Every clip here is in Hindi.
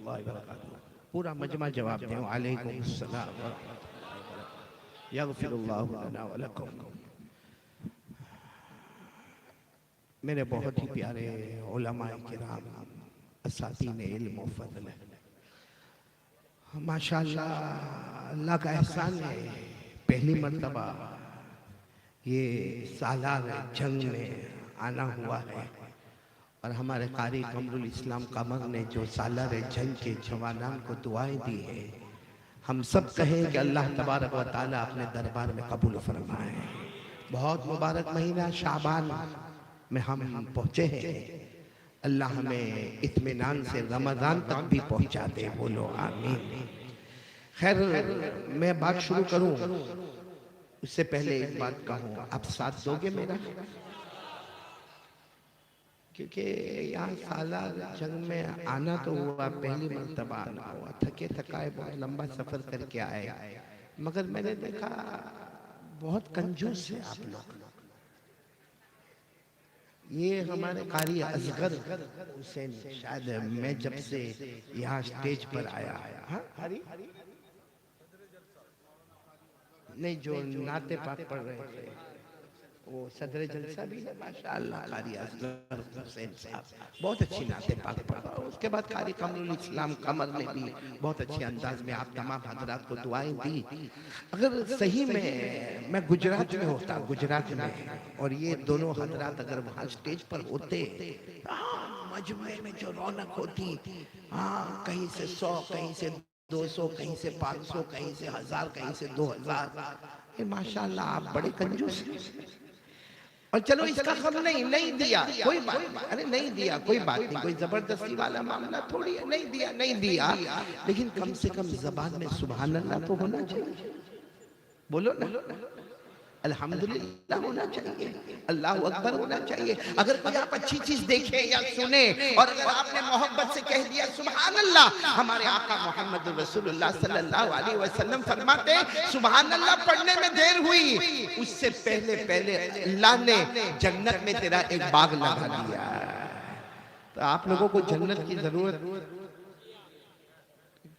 रहमतुल्लाहि व बरकातुहू। पूरा मजमा जवाब दें वालेकुम अस्सलाम व रहमतुल्लाह यगफिरुल्लाहु लना व लकुम। मेरे बहुत ही प्यारे उलमाए किराम, असातीने इल्म व फज़ल, माशाअल्लाह अल्लाह का एहसान है, पहली मर्तबा ये सालार जंग में आना हुआ है और हमारे कारी कमरुल इस्लाम कमर ने जो सालार जंग के जवानान को दुआएं दी है, हम सब कहें कि अल्लाह तबारक व ताला अपने दरबार में कबूल फरमाए। बहुत मुबारक महीना शाबान में हम पहुँचे हैं, अल्लाह हमें इत्मीनान से रमज़ान तक भी पहुँचा दे, बोलो आमीन। खैर मैं बात शुरू करूं उससे पहले एक बात कहूं, आप साथ दोगे मेरा? क्योंकि यहाँ सालार जंग में आना तो हुआ, पहली मर्तबा आना हुआ, थके थकाए बहुत लंबा सफर करके आए, मगर मैंने देखा बहुत कंजूस है आप लोग। ये हमारे कारी असगर हुसैन, शायद मैं जब से यहाँ स्टेज पर आया, हाँ नहीं जो नाते पाक पढ़ रहे थे वो सदर जलसा भी है, माशाअल्लाह कारी असगर हुसैन साहब बहुत अच्छी नाते पाक पढ़ा। उसके बाद कारी कमरुल इस्लाम कमर ने भी बहुत अच्छे अंदाज में आप तमाम हजरात को दुआएं दी। अगर सही में मैं गुजरात में होता, गुजरात में, और ये दोनों हजरात अगर वहाँ स्टेज पर होते, मजमे में जो रौनक होती, हाँ कहीं से 100, कहीं से 200, कहीं से 500, कहीं से 1000, कहीं से 2000। ये माशाल्लाह आप बड़े कंजूस हैं। और चलो इसका हम नहीं दिया कोई बात नहीं, अरे नहीं दिया कोई बात नहीं, कोई जबरदस्ती वाला मामला थोड़ी है, नहीं दिया, लेकिन कम से कम जबान में सुभान अल्लाह तो होना चाहिए, बोलो ना, अल्हम्दुलिल्लाह होना चाहिए, अल्लाह अकबर होना चाहिए। अगर कोई आप अच्छी चीज देखे या सुने और अगर आपने मोहब्बत से कह दिया सुभान अल्लाह, हमारे आका मोहम्मद रसूलुल्लाह सल्लल्लाहु अलैहि वसल्लम फरमाते सुभान अल्लाह पढ़ने में देर हुई, उससे पहले पहले अल्लाह ने जन्नत में तेरा एक बाग लगा दिया। तो आप लोगों को जन्नत की जरूरत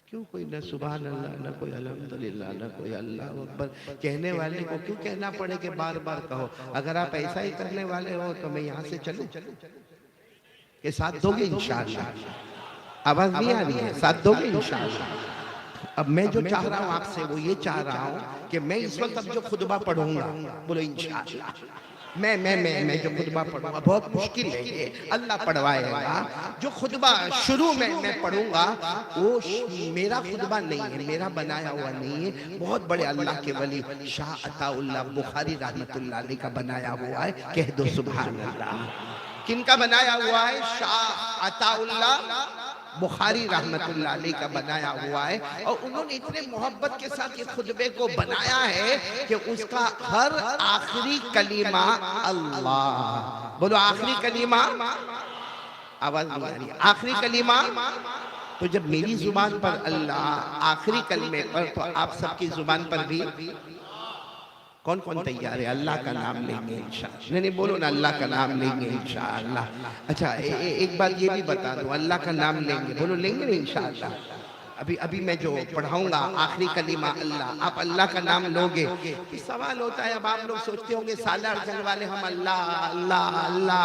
क्यों? कोई न सुभान अल्लाह, न कोई अल्हम्दुलिल्लाह, न कोई अल्लाह अकबर। कहने वाले को क्यों कहना पड़े कि बार बार कहो? अगर आप ऐसा ही करने वाले हो तो मैं यहाँ से चलूं के साथ दोगे इंशाअल्लाह? आवाज नहीं आ रही है? साथ दोगे इंशाअल्लाह? अब मैं जो चाह रहा हूँ आपसे वो ये चाह रहा हूँ कि मैं इस वक्त अब जो खुतबा पढ़ूंगा, बोलो इंशाअल्लाह, मैं जो खुतबा पढ़ूंगा बहुत मुश्किल है, ये अल्लाह पढ़वाएगा। जो खुतबा शुरू में मैं पढ़ूंगा वो मेरा खुतबा नहीं है, मेरा बनाया हुआ नहीं है, बहुत बड़े अल्लाह के वली शाह अताउल्लाह बुखारी रहमतुल्लाह अलैह का बनाया हुआ है। कह दो सुभान अल्लाह। किनका बनाया हुआ है? शाह अताउल्लाह बुखारी रहमतुल्लाह अलैह का बनाया हुआ है। और उन्होंने इतने मोहब्बत के साथ ये खुतबे को बनाया है कि उसका हर आखिरी कलीमा अल्लाह, बोलो आखिरी कलीमा, आवाज नहीं आ रही, आखिरी कलीमा। तो जब मेरी जुबान पर अल्लाह आखिरी कलमे पर, तो आप सबकी जुबान पर भी कौन कौन तैयार है? अल्लाह का नाम लेंगे इंशाअल्लाह। नहीं बोलो ना, अल्लाह का नाम लेंगे इंशाअल्लाह। अच्छा एक बार ये भी बता दो, अल्लाह का नाम लेंगे, बोलो लेंगे नहीं इंशाअल्लाह? अभी मैं जो पढ़ाऊंगा आखिरी कलीमा अल्लाह, आप अल्लाह का नाम लोगे। सवाल होता है, अब आप लोग सोचते होंगे सालार जंग वाले हम अल्लाह अल्लाह अल्लाह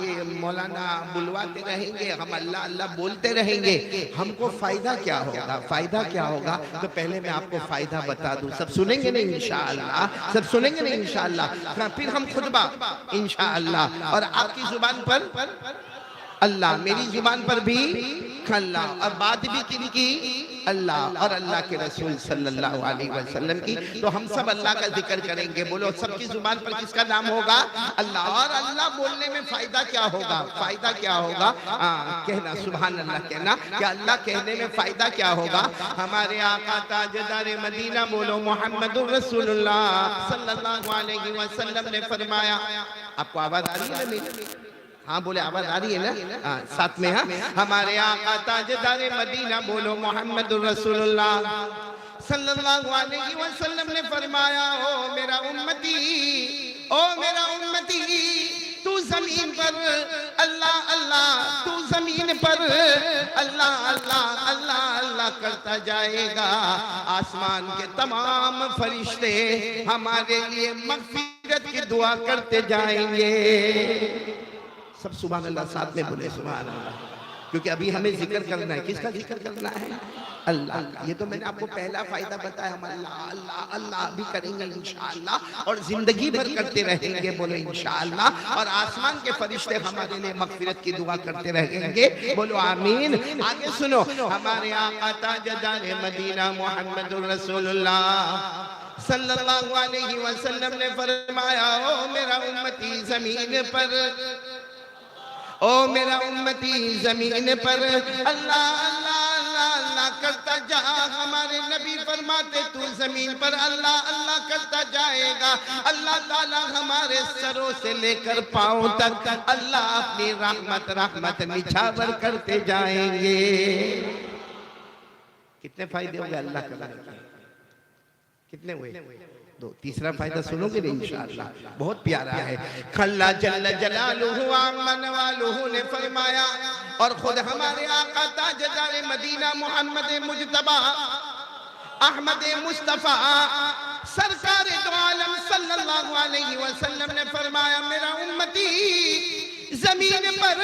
ये मौलाना बुलवाते रहेंगे, हम अल्लाह अल्लाह बोलते रहेंगे, हमको फायदा क्या होगा? फायदा क्या होगा? तो पहले मैं आपको फायदा बता दूं, सब सुनेंगे नहीं इंशाअल्लाह? सब सुनेंगे नहीं इंशाअल्लाह? फिर हम खुतबा इंशाअल्लाह, और आपकी जुबान पर अल्लाह, मेरी जुबान पर भी अल्लाह, और बात भी किनकी? अल्लाह और अल्लाह के रसूल सल्लल्लाहु अलैहि वसल्लम की। तो हम सब अल्लाह का जिक्र करेंगे, बोलो सबकी जुबान पर किसका नाम होगा? अल्लाह। और अल्लाह बोलने में फायदा क्या होगा? फायदा क्या होगा? कहना सुभान अल्लाह, कहना कि अल्लाह कहने में फायदा क्या होगा? हमारे आका ताजदार मदीना बोलो मोहम्मदुर रसूलुल्लाह सल्लल्लाहु अलैहि वसल्लम ने फरमाया, आपको आवाज आ रही है ना मेरी? हाँ बोले, आवाज आ रही है ना? साथ में हाँ, हमारे आका ताजदार मदीना बोलो मोहम्मदुर रसूलुल्लाह सल्लल्लाहु अलैहि वसल्लम ने फरमाया, ओ मेरा उम्मती, ओ मेरा उम्मती, तू जमीन पर अल्लाह अल्लाह, तू जमीन पर अल्लाह अल्लाह अल्लाह अल्लाह करता जाएगा, आसमान के तमाम फरिश्ते हमारे लिए मग़फ़िरत की दुआ करते जाएंगे। सब सुभान अल्लाह साथ में बोले सुभान अल्लाह, क्योंकि अभी हमें जिक्र करना है। किसका जिक्र करना है? अल्लाह का। ये तो मैंने आपको पहला फायदा बताया, हम अल्लाह अल्लाह अल्लाह भी करेंगे इंशाअल्लाह और जिंदगी भर करते रहेंगे, बोलो इंशाअल्लाह। और आसमान के फरिश्ते हमारे लिए मग़फ़िरत की दुआ करते रहेंगे, बोलो आमीन। आगे सुनो, हमारे आका ताजदार मदीना मुहम्मदुर रसूलुल्लाह सल्लल्लाहु अलैहि वसल्लम ने फरमाया, ओ मेरा उम्मती जमीन पर, ओ मेरा उम्मती जमीन पर अल्लाह अल्लाह अल्लाह अल्लाह करता जा। हमारे नबी फरमाते तू जमीन पर अल्लाह अल्लाह करता जाएगा, अल्लाह ताला हमारे सरों से लेकर पांव तक अल्लाह अपनी रहमत रहमत निछावर करते जाएंगे। कितने फायदे हो गए अल्लाह का? कितने हुए? दो। तीसरा फायदा सुनोगे इंशाअल्लाह, बहुत प्यारा है। अल्लाह जल्ल जलालुहु अम्मन वालुहु ने फरमाया, और खुद हमारे आका ताजदार मदीना मोहम्मद मुज्तबा अहमद मुस्तफा सरकार दो आलम सल्लल्लाहु अलैहि वसल्लम ने फरमाया, मेरा उम्मती जमीन पर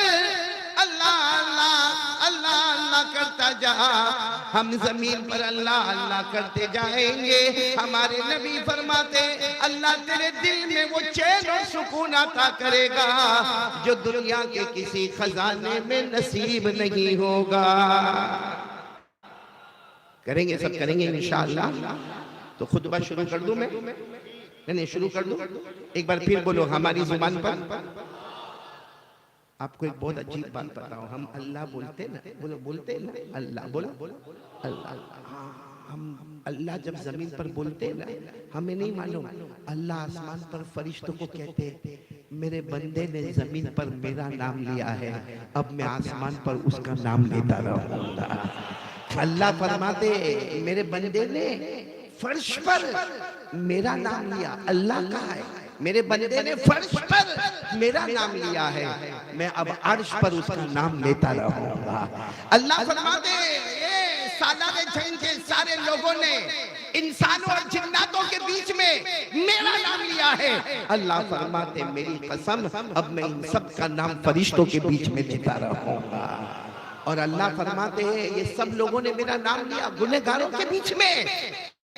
अल्लाह अल्लाह अल्लाह अल्लाह करता जा। हम जमीन पर अल्लाह अल्लाह करते जाएंगे। हमारे नबी फरमाते अल्लाह तेरे दिल में वो चैन और सुकून अता करेगा जो दुनिया के किसी खजाने में नसीब नहीं होगा। करेंगे, सब करेंगे इंशाअल्लाह। तो खुतबा शुरू कर दूं मैं? नहीं, शुरू कर दूं। एक बार फिर बोलो हमारी जुबान पर। आपको एक बहुत अजीब बात बताऊं, हम अल्लाह बोलते ना, बोलो बोलते ना अल्लाह, बोलो अल्लाह। हम अल्लाह जब जमीन पर बोलते ना, हमें नहीं मालूम अल्लाह आसमान पर फरिश्तों को कहते मेरे बंदे ने जमीन पर मेरा नाम लिया है, अब मैं आसमान पर उसका नाम लेता रहूंगा। अल्लाह फरमाते मेरे बंदे ने फर्श पर मेरा नाम लिया, अल्लाह कहा है मेरे बंदे ने फर्श पर मेरा नाम लिया है, मैं अब अर्श पर उसका नाम लेता रहूंगा। अल्लाह फरमाते ये सालारे जंग के सारे लोगों ने इंसानों और जिन्नातों के बीच में मेरा नाम लिया है। अल्लाह फरमाते मेरी कसम अब मैं इन सब का नाम फरिश्तों के बीच में लेता रहूंगा। और अल्लाह फरमाते हैं ये सब लोगों ने मेरा नाम लिया गुनहगारों के बीच में,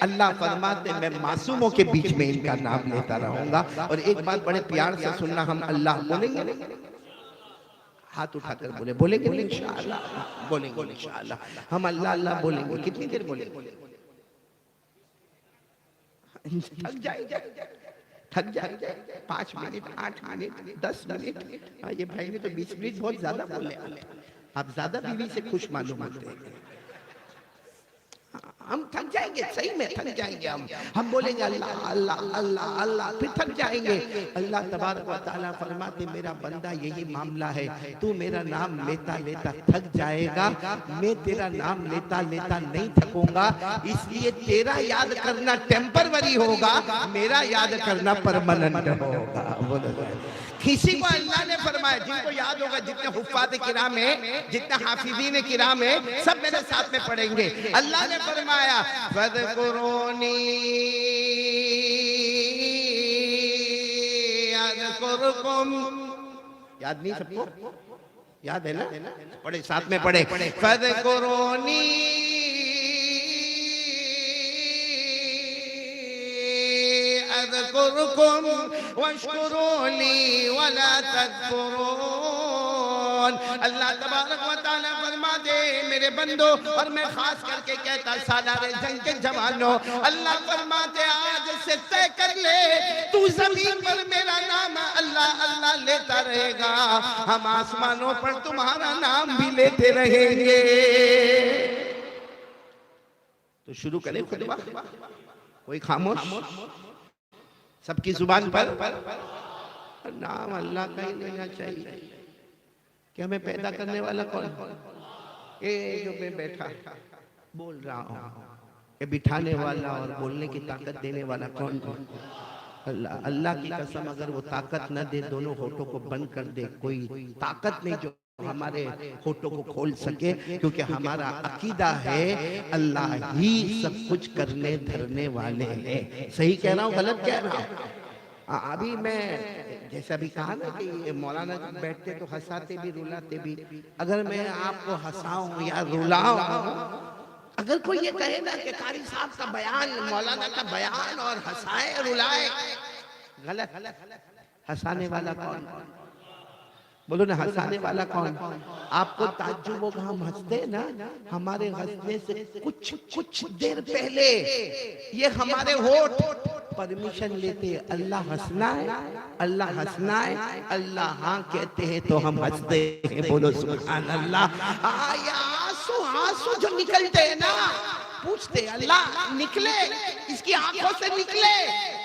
अल्लाह फरमाते मैं मासूमों के बीच में इनका नाम लेता रहूंगा। और एक बात बड़े प्यार से सुनना, हम अल्लाह बोलेंगे, हाथ उठाकर बोले, बोलेंगे इंशाअल्लाह, बोलेंगे इंशाअल्लाह। हम अल्लाह अल्लाह बोलेंगे। कितनी देर बोलेंगे? थक जाएंगे, थक जाएंगे। 5 मिनट, 8 मिनट, 10 मिनट। ये भाई ने तो 20 मिनट बहुत ज्यादा बोले। आप ज्यादा बीवी से खुश मालूम होते हैं। हम थक जाएंगे, सही में थक जाएंगे। हम बोलेंगे अल्लाह अल्लाह अल्लाह अल्लाह, फिर थक जाएंगे। अल्लाह तबारक व तआला फरमाते मेरा बंदा यही मामला है, तू मेरा नाम लेता लेता थक जाएगा, मैं तेरा नाम लेता लेता नहीं थकूंगा, इसलिए तेरा याद करना टेम्परवरी होगा, मेरा याद करना परमानेंट होगा। बोलो किसी को अल्लाह ने फरमाया, जिनको याद होगा, जितने हुफ्फाज़ किराम है, जितने हाफिज़ीन किराम है, सब मेरे साथ में पढ़ेंगे। अल्लाह ने फरमाया फ़ज़कुरूनी अज़कुरुकुम। याद नहीं सबको? याद है ना? पढ़े, साथ में पढ़े। फ़ज़कुरूनी अज़कुरुकुम वश्कुरूली वला तकफुरून। अल्लाह तबारक व तआला फरमाते मेरे बंदो, और मैं खास करके कहता सालारे जंग के जवानों, अल्लाह फरमाते आज से तय कर ले तू जमीन पर मेरा नाम अल्लाह अल्लाह लेता रहेगा, हम आसमानों पर तुम्हारा नाम भी लेते रहेंगे। तो शुरू करें खुतबा। कोई खामोश? सबकी जुबान पर नाम अल्लाह का ही लेना चाहिए। कि हमें पैदा करने वाला कौन? ये जो मैं बैठा बोल रहा हूँ, ये बिठाने वाला और बोलने की ताकत देने वाला कौन? अल्लाह अल्लाह की कसम, अगर वो ताकत न दे दोनों होठों को बंद कर दे, कोई ताकत नहीं जो हमारे होठों को खोल सके, क्योंकि हमारा अकीदा है अल्लाह ही सब कुछ करने धरने वाले हैं। सही कह रहा हूँ गलत कह रहा हूँ? अभी मैं जैसे अभी कहा ना कि ये मौलाना जी बैठते तो हंसाते भी रुलाते भी, अगर मैं आपको हंसाऊं या रुलाऊं, अगर कोई ये कहे ना कि कारी साहब का बयान, मौलाना का बयान और हंसाए रुलाए, गलत। हंसाने वाला कौन? बोलो ना, हंसाने वाला कौन? आपको ताज्जुब होगा, हम हंसते हैं ना, हमारे हंसने से कुछ देर पहले ये हमारे होठ परमिशन लेते, अल्लाह हंसना है, अल्लाह हंसना है, अल्लाह हाँ कहते हैं तो हम हंसते हैं। बोलो सुभान अल्लाह। आंसू आंसू जो निकलते हैं ना, पूछते अल्लाह निकले, इसकी आंखों से निकले,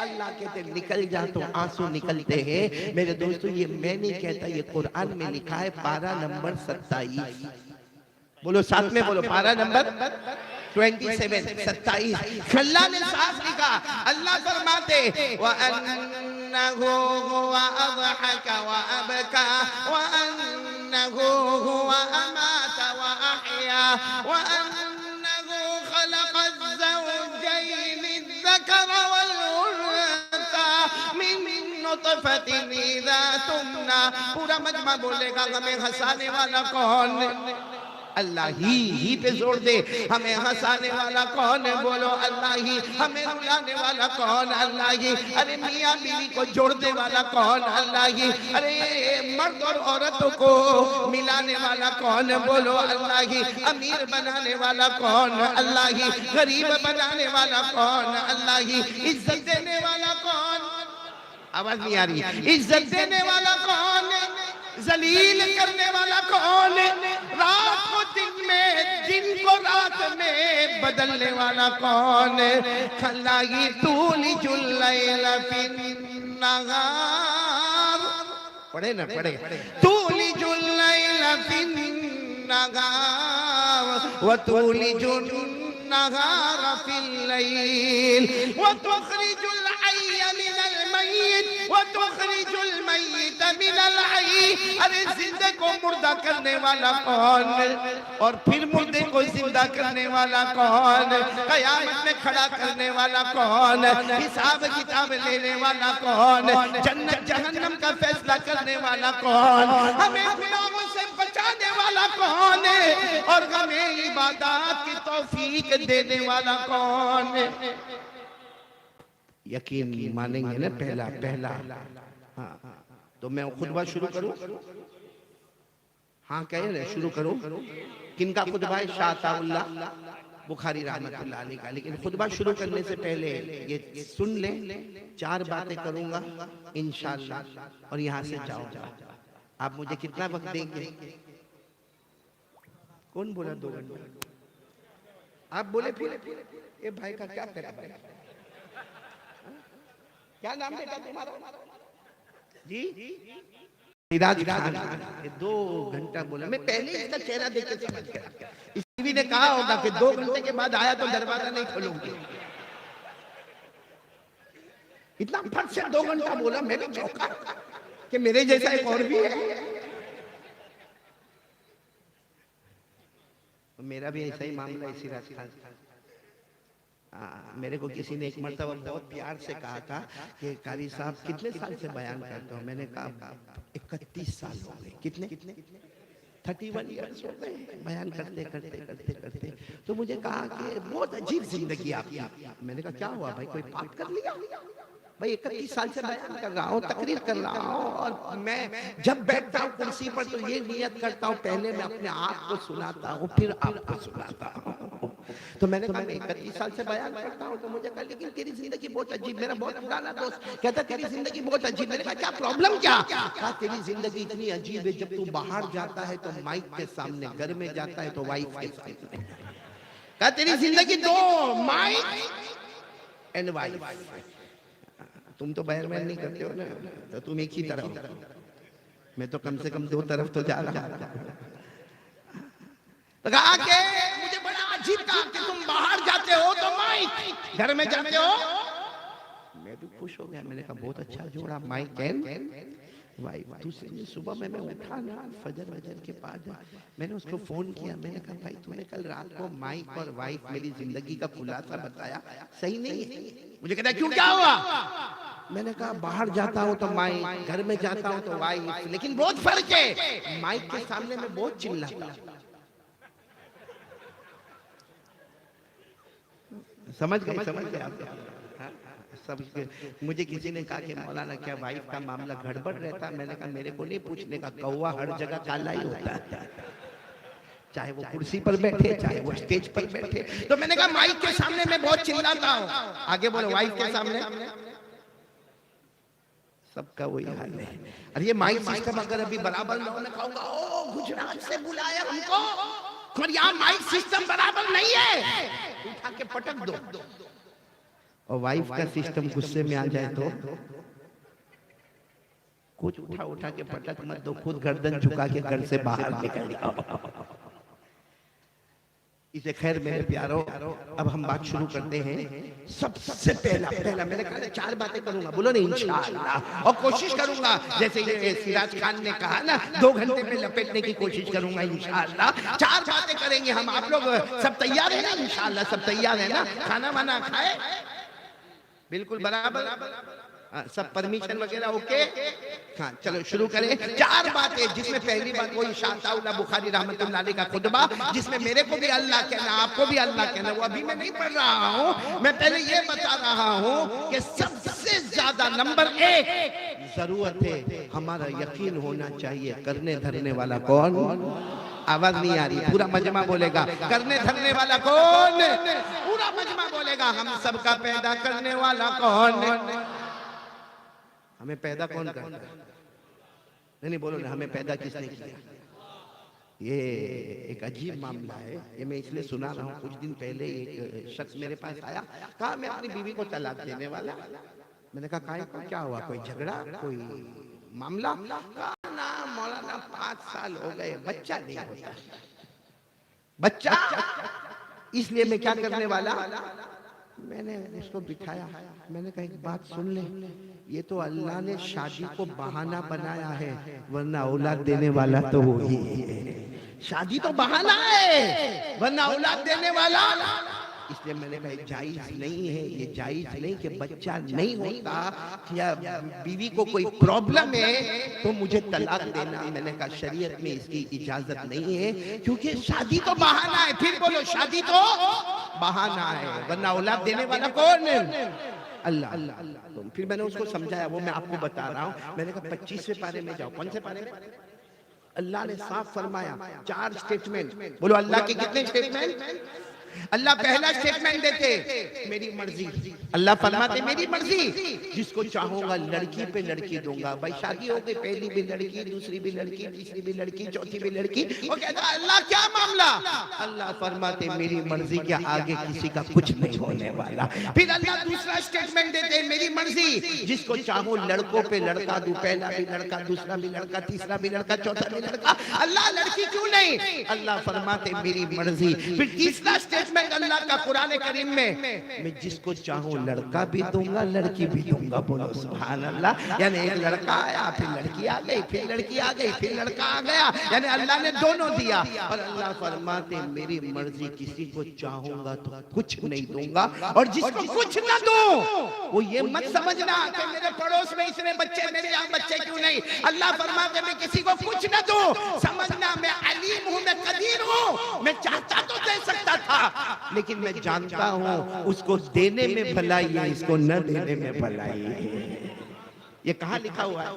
अल्लाह कहते निकल जा, तो आंसू निकलते हैं। मेरे दोस्तों, ये मैं नहीं कहता, ये कुरान में लिखा है, पारा नंबर 27। बोलो साथ में बोलो, पारा नंबर 27। अल्लाह ने साफ लिखा, अल्लाह फरमाते व अन्नहु हुवा अज़हका व अबका व अन्नहु हुवा अमाता व अहया व अन्नहु खलक़ अज़्ज़वजैन अज़्ज़कर वल उन्सा मिन नुतफतिन इज़ा तुमना। पूरा मजमा बोलेगा हमें हंसाने वाला कौन? अल्लाह ही पे जोर दे, हमें हंसाने वाला कौन है? बोलो अल्लाह ही। हमें रुलाने वाला कौन? अल्लाह ही। अरे मियाँ बीवी को जोड़ने वाला कौन? अल्लाह ही। अरे मर्द और औरतों को मिलाने वाला कौन? बोलो अल्लाह ही। अमीर बनाने वाला कौन? अल्लाह ही। गरीब बनाने वाला कौन? अल्लाह ही। इज्जत देने वाला कौन? आवाज नहीं आ रही। इज्जत देने वाला कौन? जलील करने वाला कौन? रात को दिन में, दिन को रात में बदलने वाला कौन? खल्लाही तूलिजुल लैला फिन नहार। पढ़े ना, पढ़े। तूलिजुल लैला फिन नहार व तूलिजुन नहार फिल लैल व तुखरिजुल हय्य मिनल मय्यित व तुखरिजुल मय्यित मिनल हय्य। अरे जिंदे को मुर्दा करने वाला कौन? और फिर मुर्दे को जिंदा करने वाला कौन? कयामत में खड़ा करने वाला कौन? हिसाब किताब लेने वाला कौन? जन्नत जहन्नम का फैसला करने वाला कौन? हमें गुनाहों से बचाने वाला कौन? और हमें इबादत की तौफीक देने वाला कौन? यकीन मानेंगे ना? पहला हाँ, तो मैं खुतबा शुरू करूं? हाँ कह रहे शुरू करूं? किनका खुतबा है? शाह अताउल्लाह बुखारी रहमतुल्लाह अलैह का। लेकिन खुतबा शुरू करने से पहले ये सुन ले, 4 बातें करूंगा इंशाअल्लाह, और यहाँ से जाओ। आप मुझे कितना वक्त देंगे? कौन बोला 2 घंटे? आप बोले फिर ये भाई का क्या करें? क्या नाम बेटा तुम्हारा? जी सिराज खान। 2 घंटा बोला। मैं पहले इसका चेहरा देख के समझ गया। इस टीवी ने कहा होगा कि 2 घंटे के बाद आया तो दरवाजा नहीं खोलूंगी। इतना फट से 2 घंटा बोला। मैं भी चौंका कि मेरे जैसा एक और भी है। मेरा भी ऐसा ही मामला है सिराज खान। मेरे को किसी ने एक मर्तबा बहुत प्यार से कहा था कि कारी साहब कितने साल से बयान करते हो? मैंने कहा 31 साल हो गए। कितने? 31 ईयर्स हो गए बयान करते करते करते करते। तो मुझे कहा कि बहुत अजीब जिंदगी आपकी। मैंने कहा क्या हुआ भाई, कोई पाप कर लिया? भाई 31 साल से बयान कर रहा हूँ, तकरीर कर रहा हूँ, और मैं जब बैठता हूँ कुर्सी पर तो ये नियत करता हूँ, पहले मैं अपने आप को सुनाता हूँ, फिर आपको सुनाता हूँ। तो मैंने कहा मैं 31 साल से बयान करता हूँ। तो मुझे कहा लेकिन तेरी जिंदगी बहुत अजीब। मेरा बहुत पुराना दोस्त कहता तेरी जिंदगी बहुत अजीब। मैंने कहा क्या प्रॉब्लम क्या? कहा तेरी जिंदगी इतनी अजीब है, जब तू बाहर जाता है तो माइक के सामने, घर में जाता है तो वाइफ के सामने। कहा तेरी जिंदगी 2 माइक एंड वाइफ। तुम तो बयान नहीं करते हो ना, तो तुम एक ही तरफ हो। मैं तो कम से कम 2 तरफ तो जा रहा हूं। तो कहा कि मुझे बड़ा अजीब कहा कि तुम बाहर जाते हो तो माइक, घर में जाते हो। मैं भी खुश हो गया। मैंने कहा बहुत अच्छा जोड़ा, माइक एंड वाइफ। दूसरे दिन सुबह में मैं उठा ना, फजर वजर के बाद मैंने उसको फोन किया। मैंने कहा भाई तूने कल रात को माइक और वाइफ मेरी जिंदगी का खुलासा बताया, सही नहीं है। मुझे कहता क्यों, क्या हुआ? मैंने कहा बाहर जाता हूँ तो माइक, घर में जाता हूँ तो वाइफ, लेकिन बहुत फर्क है। माइक के सामने मैं बहुत चिल्लाता हूँ। समझ गए आप? हाँ? सब मुझे किसी ने कहा कि मौलाना क्या वाइफ का मामला गड़बड़ रहता है? मैंने कहा मेरे को नहीं पूछने का, कौवा हर जगह काला ही होता है, चाहे वो कुर्सी पर बैठे चाहे वो स्टेज पर बैठे। तो मैंने कहा माइक के सामने मैं बहुत चिल्लाता हूँ। आगे बोलो, वाइफ के सामने सबका वही हाल है। अरे ये माइक सिस्टम अगर अभी बराबर ना हो, मैं कहूंगा ओ गुजरात से बुलाया हमको, और यहाँ माइक सिस्टम बराबर नहीं है, उठा के पटक दो। और वाइफ का सिस्टम गुस्से में आ जाए तो कुछ उठा के पटक मत दो, खुद गर्दन झुका के घर से बाहर निकल जाओ। इसे खैर मेरे प्यारों, अब हम बात शुरू करते हैं। सबसे पहला मैंने कहा 4 बातें करूंगा, बोलो नहीं इंशाअल्लाह, और कोशिश करूंगा जैसे ये सिराज खान ने कहा ना 2 घंटे में लपेटने की कोशिश करूंगा इंशाअल्लाह। 4 बातें करेंगे हम। आप लोग सब तैयार है ना? इंशाअल्लाह सब तैयार है ना? खाना वाना खाए बिल्कुल बराबर, सब परमिशन वगैरह ओके? हाँ चलो शुरू करें। 4 बातें, जिसमें पहली बात वो इशाअल्लाह बुखारी रहमतुल्लाह अलैह का खुतबा, जिसमें मेरे को भी अल्लाह कहना, आपको भी अल्लाह कहना। वो अभी मैं नहीं पढ़ रहा हूँ, मैं पहले ये बता रहा हूँ कि सबसे ज्यादा नंबर 1 जरूरत है हमारा यकीन होना चाहिए। करने धरने वाला कौन? आवाज नहीं आ रही, पूरा मजमा बोलेगा। करने धरने वाला कौन? पूरा मजमा बोलेगा। हम सबका पैदा करने वाला कौन? हमें पैदा कौन करता है? नहीं बोलो ना, हमें पैदा किसने किया? ये एक अजीब मामला है। ये मैं इसलिए सुना रहा हूँ, कुछ दिन पहले एक शख्स मेरे पास आया, कहा मैं अपनी बीवी को तलाक देने वाला। मैंने कहा काहे को, क्या हुआ, कोई झगड़ा, कोई मामला? कहा ना मौलाना 5 साल हो गए, बच्चा नहीं होता। बच्चा इसलिए मैं क्या करने वाला? मैंने उसको बिठाया, मैंने कहा एक बात सुन ले, ये तो अल्लाह ने शादी को बहाना बनाया है, वरना औलाद देने वाला तो वो ही है। शादी तो बहाना है, वरना औलाद देने वाला। इसलिए मैंने कहा जायज नहीं है, ये जायज नहीं कि बच्चा नहीं होता या बीवी को कोई प्रॉब्लम है तो मुझे तलाक देना। मैंने कहा शरीयत में इसकी इजाजत नहीं है, क्योंकि शादी तो बहाना है। फिर बोलो, शादी तो बहाना है, वरना औलाद देने वाला कौन? अल्लाह। तो फिर मैंने उसको समझाया, वो मैं आपको बता रहा हूँ। मैंने कहा 25वें पारे में जाओ। कौन से पारे में? अल्लाह ने साफ फरमाया 4 स्टेटमेंट। बोलो अल्लाह के कितने स्टेटमेंट? अल्लाह पहला स्टेटमेंट देते मेरी मर्जी। अल्लाह फरमाते मेरी मर्जी, जिसको चाहूंगा लड़की पे लड़की दूंगा। भाई शादी हो गई, पहली भी लड़की, दूसरी भी लड़की, तीसरी भी लड़की, चौथी भी लड़की। वो कहता अल्लाह क्या मामला? अल्लाह फरमाते मेरी मर्जी के आगे किसी का कुछ नहीं होने वाला। फिर अल्लाह दूसरा स्टेटमेंट देते मेरी मर्जी, जिसको चाहूं लड़कों पे लड़का दूं, पहला भी लड़का, दूसरा भी लड़का, तीसरा भी लड़का, चौथा भी लड़का। अल्लाह लड़की क्यों नहीं? अल्लाह फरमाते मेरी मर्जी। फिर तीसरा स्टेटमेंट अल्लाह का कुरान करीम में, मैं जिसको चाहूं लड़का भी दूंगा, लड़की भी दूंगा। बोलो सुभान अल्लाह। यानी एक लड़का आया, फिर लड़की आ गई, फिर लड़की आ गई, फिर लड़का आ गया। यानी अल्लाह ने दोनों दिया। और अल्लाह फरमाते मेरी मर्जी, किसी को चाहूंगा तो कुछ नहीं दूंगा, और जिसको कुछ ना दूं वो ये मत समझना कि मेरे पड़ोस में इतने बच्चे, मेरे यहाँ बच्चे क्यों नहीं। अल्लाह फरमाते मैं किसी को कुछ ना दूं, समझना मैं अलीम हूं, मैं कदीर हूं। मैं चाहता तो दे सकता था, लेकिन मैं जानता हूं उसको देने में भलाई है, इसको न देने में भलाई है। ये कहां लिखा हुआ है?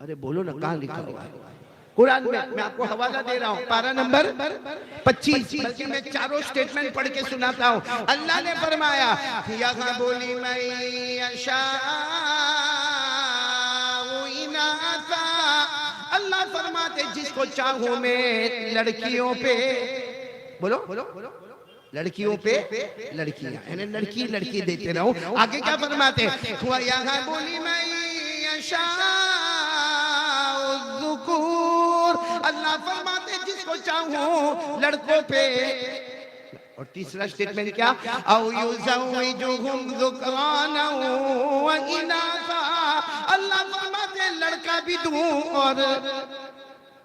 अरे बोलो ना, कहां लिखा हुआ है? कुरान में। मैं आपको हवाला दे रहा हूं, पारा नंबर 25। बल्कि मैं चारों स्टेटमेंट पढ़ के सुनाता हूं। अल्लाह ने फरमाया या बोली अल्लाह फरमाते जिसको चाहूं मैं लड़कियों पे, बोलो लड़कियों पे लड़कियां, यानी लड़की लड़की देते रहो। आगे क्या फरमाते? यहाँ बोली मैं अल्लाह फरमाते जिसको चाहूं लड़कों पे और तीसरा स्टेटमेंट क्या, औ युज़व्विजुहुम ज़ुक्राना व इनासा, अल्लाह फरमाते लड़का भी दूं और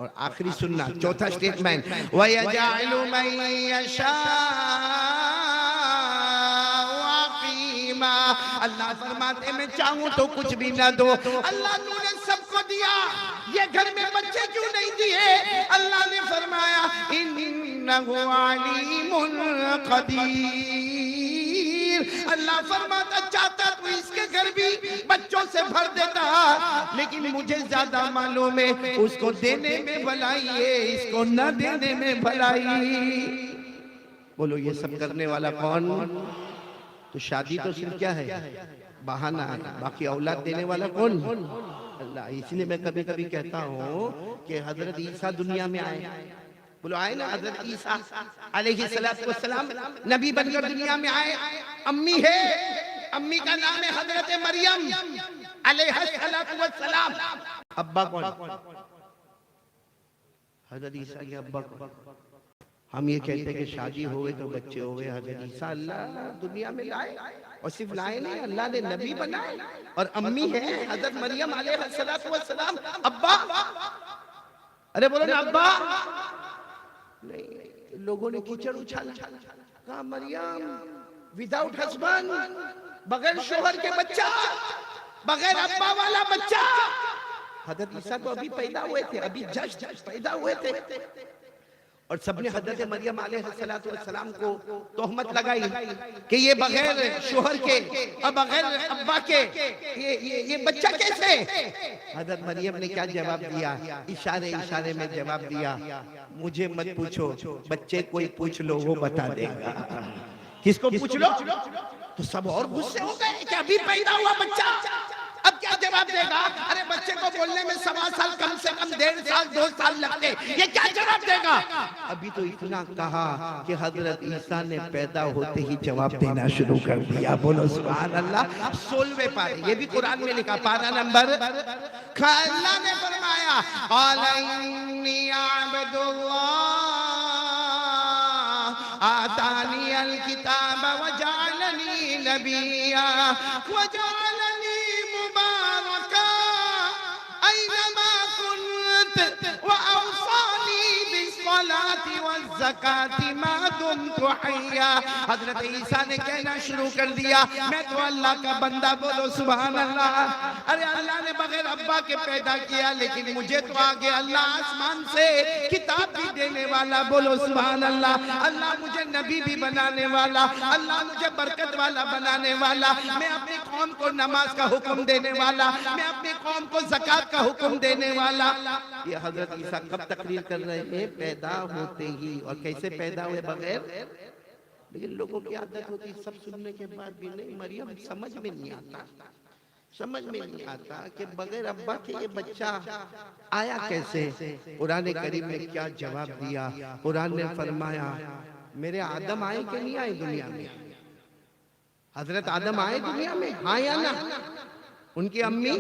आखिरी सुनना, चौथा स्टेटमेंट, व यजअलु मन यशाअ अक़ीमा, अल्लाह फरमाते मैं चाहूं तो कुछ भी ना दो। अल्लाह तूने सबको दिया, ये घर में बच्चे क्यों नहीं दिए? अल्लाह ने फरमाया इन्नहु अलीमुन कदीर, अल्लाह फरमाता चाहता तो इसके घर भी बच्चों से भर देता, लेकिन मुझे ज्यादा मालूम है उसको देने में भलाई है, इसको न देने में भलाई। बोलो ये सब करने वाला कौन? तो शादी तो सिर्फ क्या है, बहाना है, बाकी औलाद देने वाला कौन? अल्लाह। इसलिए मैं कभी कभी कहता हूँ कि हजरत ईसा दुनिया में आए, बोलो आए ना, हजरत ईसा अलैहिस्सलातु वस्सलाम नबी बनकर दुनिया में आए। अम्मी है, अम्मी का नाम है हजरत मरियम अलैहिस्सलातु वस्सलाम। अब्बा कौन? हजरत ईसा के अब्बा कौन? हम ये कहते हैं कि शादी हो गई तो बच्चे हो गए। हजरत ईसा अल्लाह दुनिया में लाए, और सिर्फ लाए नहीं, अल्लाह ने नबी बनाए। और अम्मी है हजरत मरियम अलैहिस्सलातु वस्सलाम। अब्बा, अरे बोलो ना अब्बा। नहीं, लोगों ने कीचड़ उछाला, कहा मरियम विदाउट हस्बैंड, बगैर शोहर के बच्चा, बगैर अब्बा वाला बच्चा। हजरत ईसा तो अभी पैदा हुए थे, अभी जस्ट पैदा हुए थे, और सबने हजरत मरियम अलैहिस्सलातु वस्सलाम को तोहमत लगाई कि ये बगैर शोहर के और बगैर अब्बा के ये बच्चा कैसे? हजरत मरियम ने क्या जवाब दिया? इशारे इशारे में जवाब दिया, मुझे मत पूछो, बच्चे कोई पूछ लो वो बता देगा। किसको पूछ लो? तो सब और गुस्से हो गए कि अभी पैदा हुआ बच्चा, अब क्या जवाब देगा? अरे बच्चे को बोलने में 1.25 साल, कम से कम 1.5 साल 2 साल लगते, ये क्या जवाब देगा? अभी तो इतना कहा कि हजरत ईसा ने पैदा होते ही जवाब देना शुरू कर दिया। बोलो सुभान अल्लाह। 16वें पारे, ये भी कुरान में लिखा, पारा नंबर, अल्लाह ने फरमाया अलैनी अब्दुल्लाह आतानी अल किताब व जअलनी नबिय्या व जअलनी मुबारका ऐनमा कुन्त व औसानी बिस्सलाति वज़्ज़काति मा दुम्तु हय्या। हजरत ईसा ने कहना शुरू कर दिया, मैं तो अल्लाह का बंदा। बोलो सुभान अल्लाह। अरे अल्लाह ने बगैर अब्बा के पैदा किया, लेकिन मुझे तो आगे अल्लाह आसमान से किताब भी देने वाला। बोलो सुभान अल्लाह। अल्लाह मुझे नबी भी बनाने वाला, अल्लाह मुझे बरकत वाला बनाने वाला, मैं अपनी कौम को नमाज का हुक्म देने वाला, मैं अपनी कौम को ज़कात का हुक्म देने वाला। ये हजरत ईसा कब तकरीर कर रहे हैं? पैदा होते ही। और कैसे पैदा हुए? बगैर। लेकिन लोगों की आदत होती सब सुनने के बाद भी नहीं, मरियम समझ में नहीं आता, समझ में नहीं आता कि बगैर अब्बा के ये बच्चा आया कैसे। कुरान करीम ने क्या जवाब दिया? कुरान ने फरमाया मेरे आदम आए कि नहीं आए दुनिया में? हजरत आदम आए दुनिया में, हाँ या ना? उनकी अम्मी,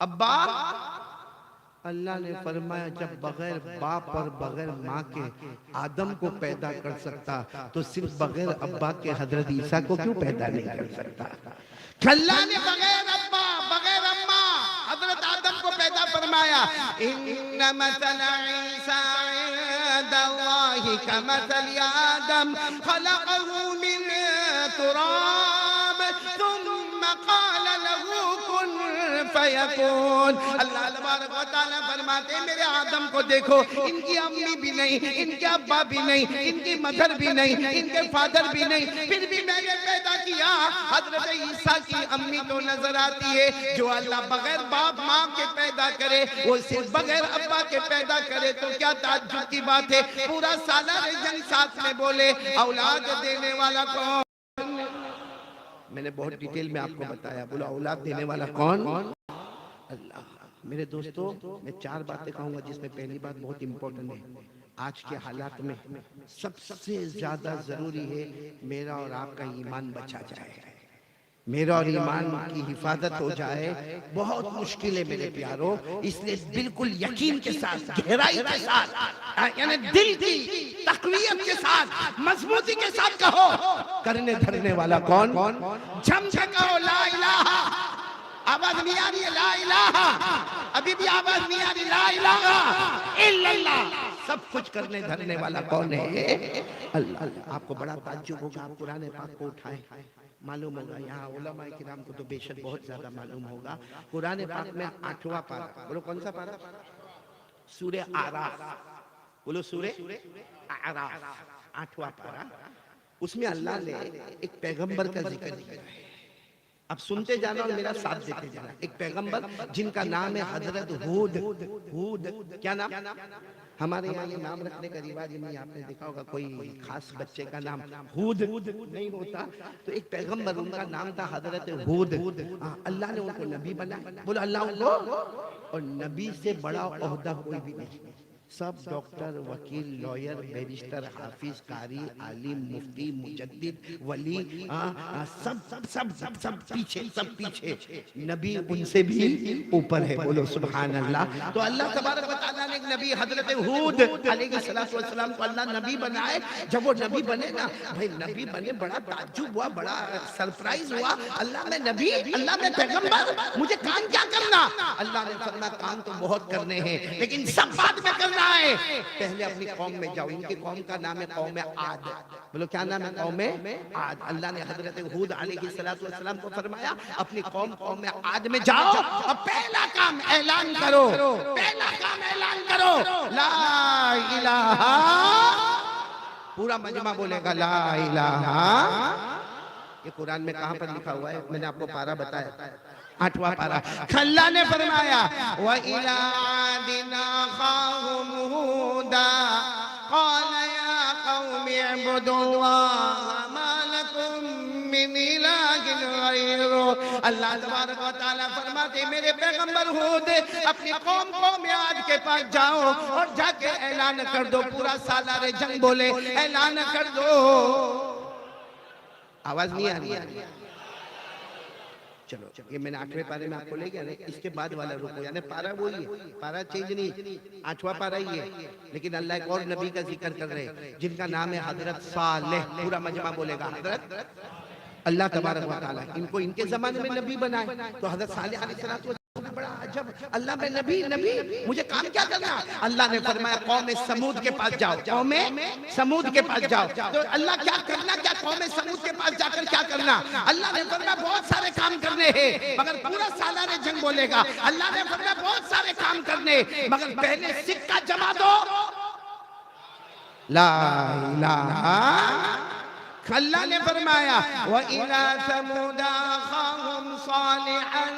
अब्बा? अल्लाह ने फरमाया जब बगैर बाप और बगैर माँ के आदम को पैदा कर सकता, तो सिर्फ बगैर अब्बा के हजरत ईसा को क्यों पैदा नहीं कर सकता? अल्लाह ने बगैर अब्बा बगैर अम्मा हजरत आदम को पैदा फरमाया। इन्ना मसल ईसा इंदल्लाहि कमसल आदम खलक़हु मिन तुराब सुम्मा क़ाल लहू कुन फयकून। अल्लाह तबारक व तआला फरमाते मेरे आदम को देखो, इनकी अम्मी भी नहीं, इनके अब्बा भी नहीं, इनकी मदर भी नहीं, इनके फादर भी नहीं, फिर भी मैंने पैदा किया। हजरत ईसा की अम्मी तो नजर आती है, जो अल्लाह बगैर बाप माँ के पैदा करे, वो सिर्फ बगैर अब्बा के पैदा करे, तो क्या ताज्जुब की बात है? पूरा सालार जंग साथ में बोले औलाद देने वाला कौन? मैंने बहुत डिटेल में आपको बताया। बोलो औलाद देने वाला कौन? अल्लाह। मेरे दोस्तों, मैं 4 बातें कहूंगा, जिसमें पहली बात बहुत इंपॉर्टेंट है। आज के हालात में सबसे ज्यादा जरूरी है मेरा और आपका ईमान बचा जाए। मेरा और ईमान की हिफाजत हो जाए बहुत मुश्किल है मेरे प्यारों। इसलिए बिल्कुल यकीन के साथ, गहराई के साथ, यानी दिल की तकवीयत के साथ, मजबूती के साथ कहो, करने धरने वाला कौन? जम के कहो ला इलाहा। आवाज नहीं आ रही है? ला इलाहा। अभी भी आवाज नहीं आ रही? ला इलाहा इल्लल्लाह। सब कुछ करने धरने वाला कौन है? अल्लाह। आपको बड़ा ताज्जुब होगा, आप कुरान पाक को उठाएं, मालूम होगा, यहाँ उलमा किराम को तो बेशक बहुत ज्यादा मालूम होगा। कुरान पाक में 8वां पारा, बोलो कौन सा पारा? सूरे आराफ, बोलो सूरे आराफ, 8वां पारा। उसमें अल्लाह ने एक पैगंबर का जिक्र किया है। अब सुनते जाना और मेरा साथ देते जाना। एक पैगंबर जिनका नाम है हजरत हूद। हूद क्या नाम? हमारे यहाँ ये नाम रखने का रिवाज नहीं, आपने देखा होगा कोई खास बच्चे का नाम हूद नहीं होता। तो एक पैगंबर, उनका नाम था हजरत हूद। अल्लाह ने उनको नबी बनाया। बोलो अल्लाह उनको, और नबी से बड़ा ओहदा कोई भी नहीं। सब डॉक्टर, वकील, लॉयर, बैरिस्टर, हाफिज, कारी, आलिम, मुफ्ती, मुजद्दिद, वली, सब सब सब सब सब पीछे, सब पीछे। नबी उनसे भी ऊपर है। बोलो सुभान अल्लाह। तो अल्लाह तबारक व तआला ने एक नबी हजरत हूद अलैहिस्सलातु वस्सलाम को अल्लाह नबी बनाए। जब वो नबी बने ना भाई, नबी बने, बड़ा ताज्जुब हुआ, बड़ा सरप्राइज हुआ। अल्लाह में नबी, अल्लाह में पैगंबर, मुझे काम क्या करना? अल्लाह ने फरमाया काम तो बहुत करने हैं, लेकिन सब बाद में करना है। पहले अपनी कौम में जाओ। इनकी कौम का नाम है कौम आद। बोलो क्या नाम है? कौम आद। अल्लाह ने हजरत हूद अलैहिस्सलातु वस्सलाम को फरमाया अपनी कौम आद में जाओ और पहला काम ऐलान करो, पहला काम ऐलान करो, ला इलाहा। पूरा मजमा बोलेगा ला इलाहा। ये कुरान में कहां पर लिखा हुआ है? मैंने आपको पारा बताया, 8वां पारा। अल्लाह ने फरमाया व इला आदिना खाहुम हुदा क़ाल या कौमी इब्दुल्लाह मा लकुम मिन इलाहिन गैरु। अल्लाह तबारक व तआला फरमाते मेरे पैगंबर हूद अपनी कौम आद के पास जाओ और जाके ऐलान कर दो, पूरा सालारे जंग बोले ऐलान कर दो। आवाज नहीं आ रही है? चलो ये मैंने 8वें पारे में आपको ले गया ना। इसके बाद वाला रुको, यानी पारा वही है, पारा चेंज नहीं, 8वां पारा ही है। लेकिन अल्लाह एक और नबी का जिक्र कर रहे हैं जिनका नाम है हजरत सालेह। पूरा मजमा बोलेगा हजरत। अल्लाह तबारक व तआला इनको इनके जमाने में नबी बनाए। तो हजरत सालेह अलैहिस्सलाम बड़ा अजब, अल्लाह में नबी, नबी मुझे काम क्या करना? अल्लाह ने फरमाया कौम समूद के पास जाओ, कौम समूद के पास जाओ। तो अल्लाह क्या करना, क्या कौम समूद के पास जाकर क्या करना? अल्लाह ने फरमाया बहुत सारे काम करने हैं, मगर पूरा सालारे जंग बोलेगा। अल्लाह ने फरमाया बहुत सारे काम करने, मगर पहले सिक्का जमा दो, ला इलाहा। अल्लाह ने फरमाया व इला समूदा अखाहुम सालिहन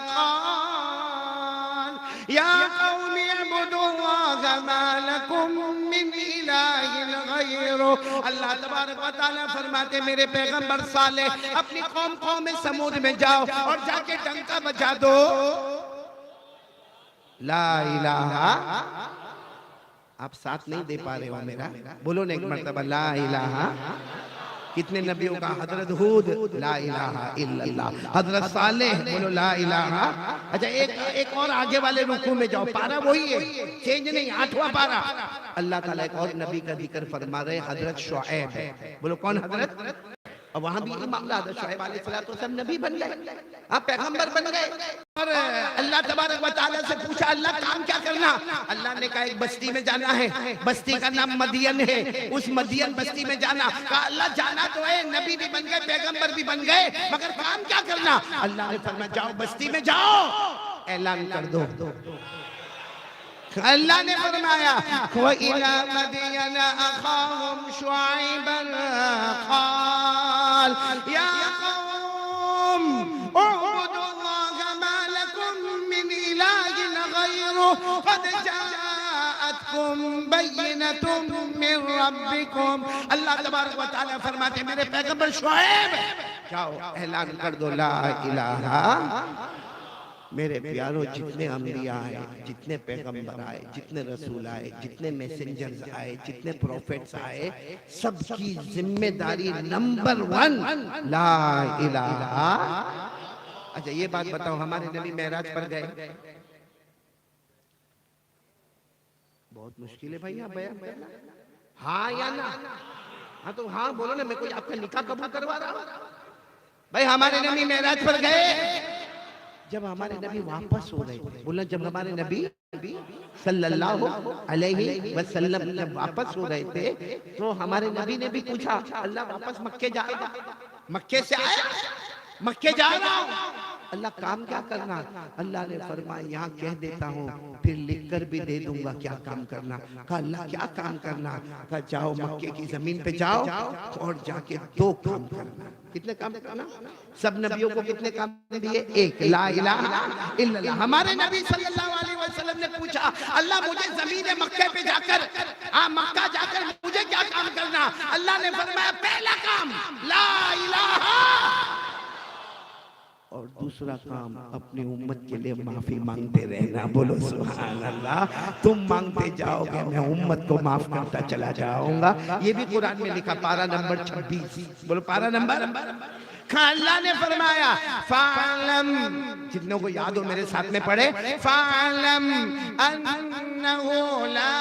क़ाल या कौमी इब्दुल्लाह मा लकुम मिन इलाहिन गैरु। अल्लाह तबारक व तआला फरमाते मेरे पैगंबर सालेह अपनी कौम समूद में जाओ और जाके डंका बजा दो, ला इलाहा। आप साथ नहीं दे पा रहे हो मेरा, बोलो ना एक मर्तबा ला इलाहा। कितने नबियों का? हजरत हूद ला इलाहा इल्लल्लाह, हजरत सालेह बोलो ला इलाहा। अच्छा एक और आगे वाले रुकू में जाओ, पारा वही है, चेंज नहीं, 8वां पारा। अल्लाह ताला एक और नबी का जिक्र फरमा रहे, हजरत शुएब। बोलो कौन हजरत? और वहां भी मामला हजरत शुएब अलैहिस्सलाम नबी बन गए, आप पैगंबर बन गए। और अल्लाह तबारक व तआला से पूछा अल्लाह काम क्या करना? अल्लाह ने कहा एक बस्ती में जाना है, बस्ती का नाम मदियन है, उस मदियन बस्ती में जाना। कहा अल्लाह जाना तो है, नबी भी बन गए, पैगंबर भी बन गए, मगर काम क्या करना? अल्लाह ने फरमाया जाओ बस्ती में जाओ, ऐलान कर दो। अल्लाह ने फरमाया व इला मदियन अखाहुम शुआइबन क़ाल या कौम उबुदुल्लाह मा लकुम मिन इलाहिन गैरु क़द जाअतकुम बय्यिनतुम मिन रब्बिकुम। अल्लाह तबारक व तआला फरमाते मेरे पैगंबर शुएब जाओ ऐलान कर दो ला इलाहा। मेरे प्यारों, जितने अंबिया आए, जितने पैगंबर आए, जितने रसूल आए, जितने मैसेंजर्स आए, जितने प्रोफेट्स आए, सबकी जिम्मेदारी नंबर 1 ला इलाहा। अच्छा ये बात बताओ, हमारे नबी मेराज पर गए? बहुत मुश्किल है भाई आप बयान करना, हाँ या ना? हाँ तो हाँ बोलो ना, मैं कोई आपका निकाह कबूल करवा रहा हूँ? भाई हमारे नबी मेराज पर गए। जब हमारे नबी वापस हो रहे थे, बोला जब हमारे नबी सल्लल्लाहु अलैहि वसल्लम जब वापस हो रहे थे, तो हमारे नबी ने भी पूछा, अल्लाह वापस मक्के जा रहा, मक्के से आया, मक्के जा रहा हूँ, अल्लाह काम क्या करना? अल्लाह ने फरमाया यहाँ कह देता हूँ, फिर लिख कर भी दे दूंगा क्या काम करना। कहा अल्लाह क्या काम करना? कहा जाओ मक्के की जमीन पे जाओ और जाके 2 काम करना। कितने काम करना? सब नबियों को कितने काम दिए? एक, ला इलाहा इल्लल्लाह। हमारे नबी सल्लल्लाहु अलैहि वसल्लम ने पूछा, अल्लाह मुझे जमीन मक्के पे जाकर, मक्का जाकर मुझे क्या काम करना? अल्लाह ने फरमाया पहला काम ला इलाहा, और दूसरा काम अपनी उम्मत के लिए माफी मांगते रहना। बोलो सुभान अल्लाह। तुम मांगते जाओगे, मैं उम्मत को माफ करता चला जाऊंगा। ये भी कुरान में लिखा, पारा नंबर 26। बोलो पारा नंबर। अल्लाह ने फरमाया फालम, जितनों को याद हो मेरे साथ में पढ़े, फालम अन्नहु ला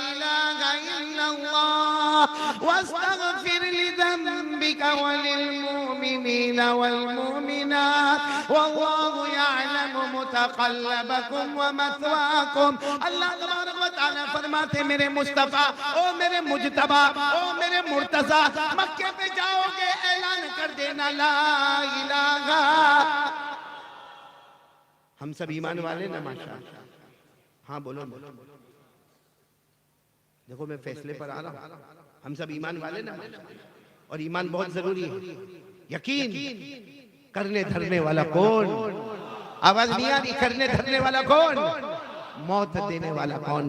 इलाहा इल्लल्लाह वस्तगफिर लिज़ंबिका वलिलमुमिनीन वलमुमिनात वल्लाहु यअलमु मुतक़ल्लबकुम व मथवाकुम। अल्लाह तबारक व तआला फरमाते मेरे मुस्तफा, ओ मेरे मुजतबा, ओ मेरे मुर्तजा, मक्के पे जाओगे ऐलान कर देना ला इलाहा। हम सब ईमान वाले ना माशाअल्लाह? हाँ बोलो बोलो। देखो मैं फैसले पर आ रहा हूँ, हम सब ईमान वाले ना? और ईमान बहुत जरूरी है। यकीन करने धरने वाला कौन? आवाज नहीं आ रही? करने धरने वाला कौन? मौत देने वाला कौन?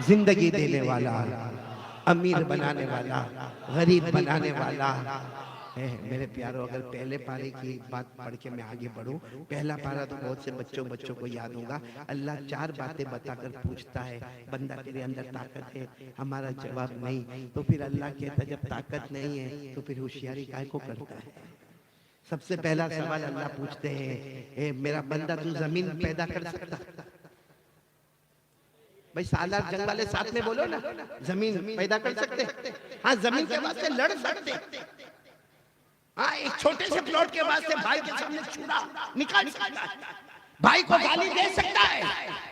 जिंदगी देने वाला, अमीर बनाने वाला, गरीब बनाने वाला है। मेरे प्यारों, अगर पहले पारे की बात पढ़ के मैं आगे बढ़ूं, पहला पारा तो बहुत से बच्चों को याद होगा। अल्लाह 4 बातें बताकर पूछता है, बंदा तेरे अंदर ताकत है? हमारा जवाब नहीं। तो फिर अल्लाह कहता जब ताकत नहीं है तो फिर होशियारी काहे को करता है? सबसे पहला सवाल अल्लाह पूछते हैं, ए मेरा बंदा तू जमीन पैदा कर सकता? भाई सालार जंग वाले साथ में बोलो ना, जमीन पैदा कर सकते? हाँ जमीन के वास्ते लड़ सकते। हाँ एक छोटे से प्लॉट के वास्ते भाई के सामने चूड़ा निकाल सकता है, भाई को गाली दे सकता है,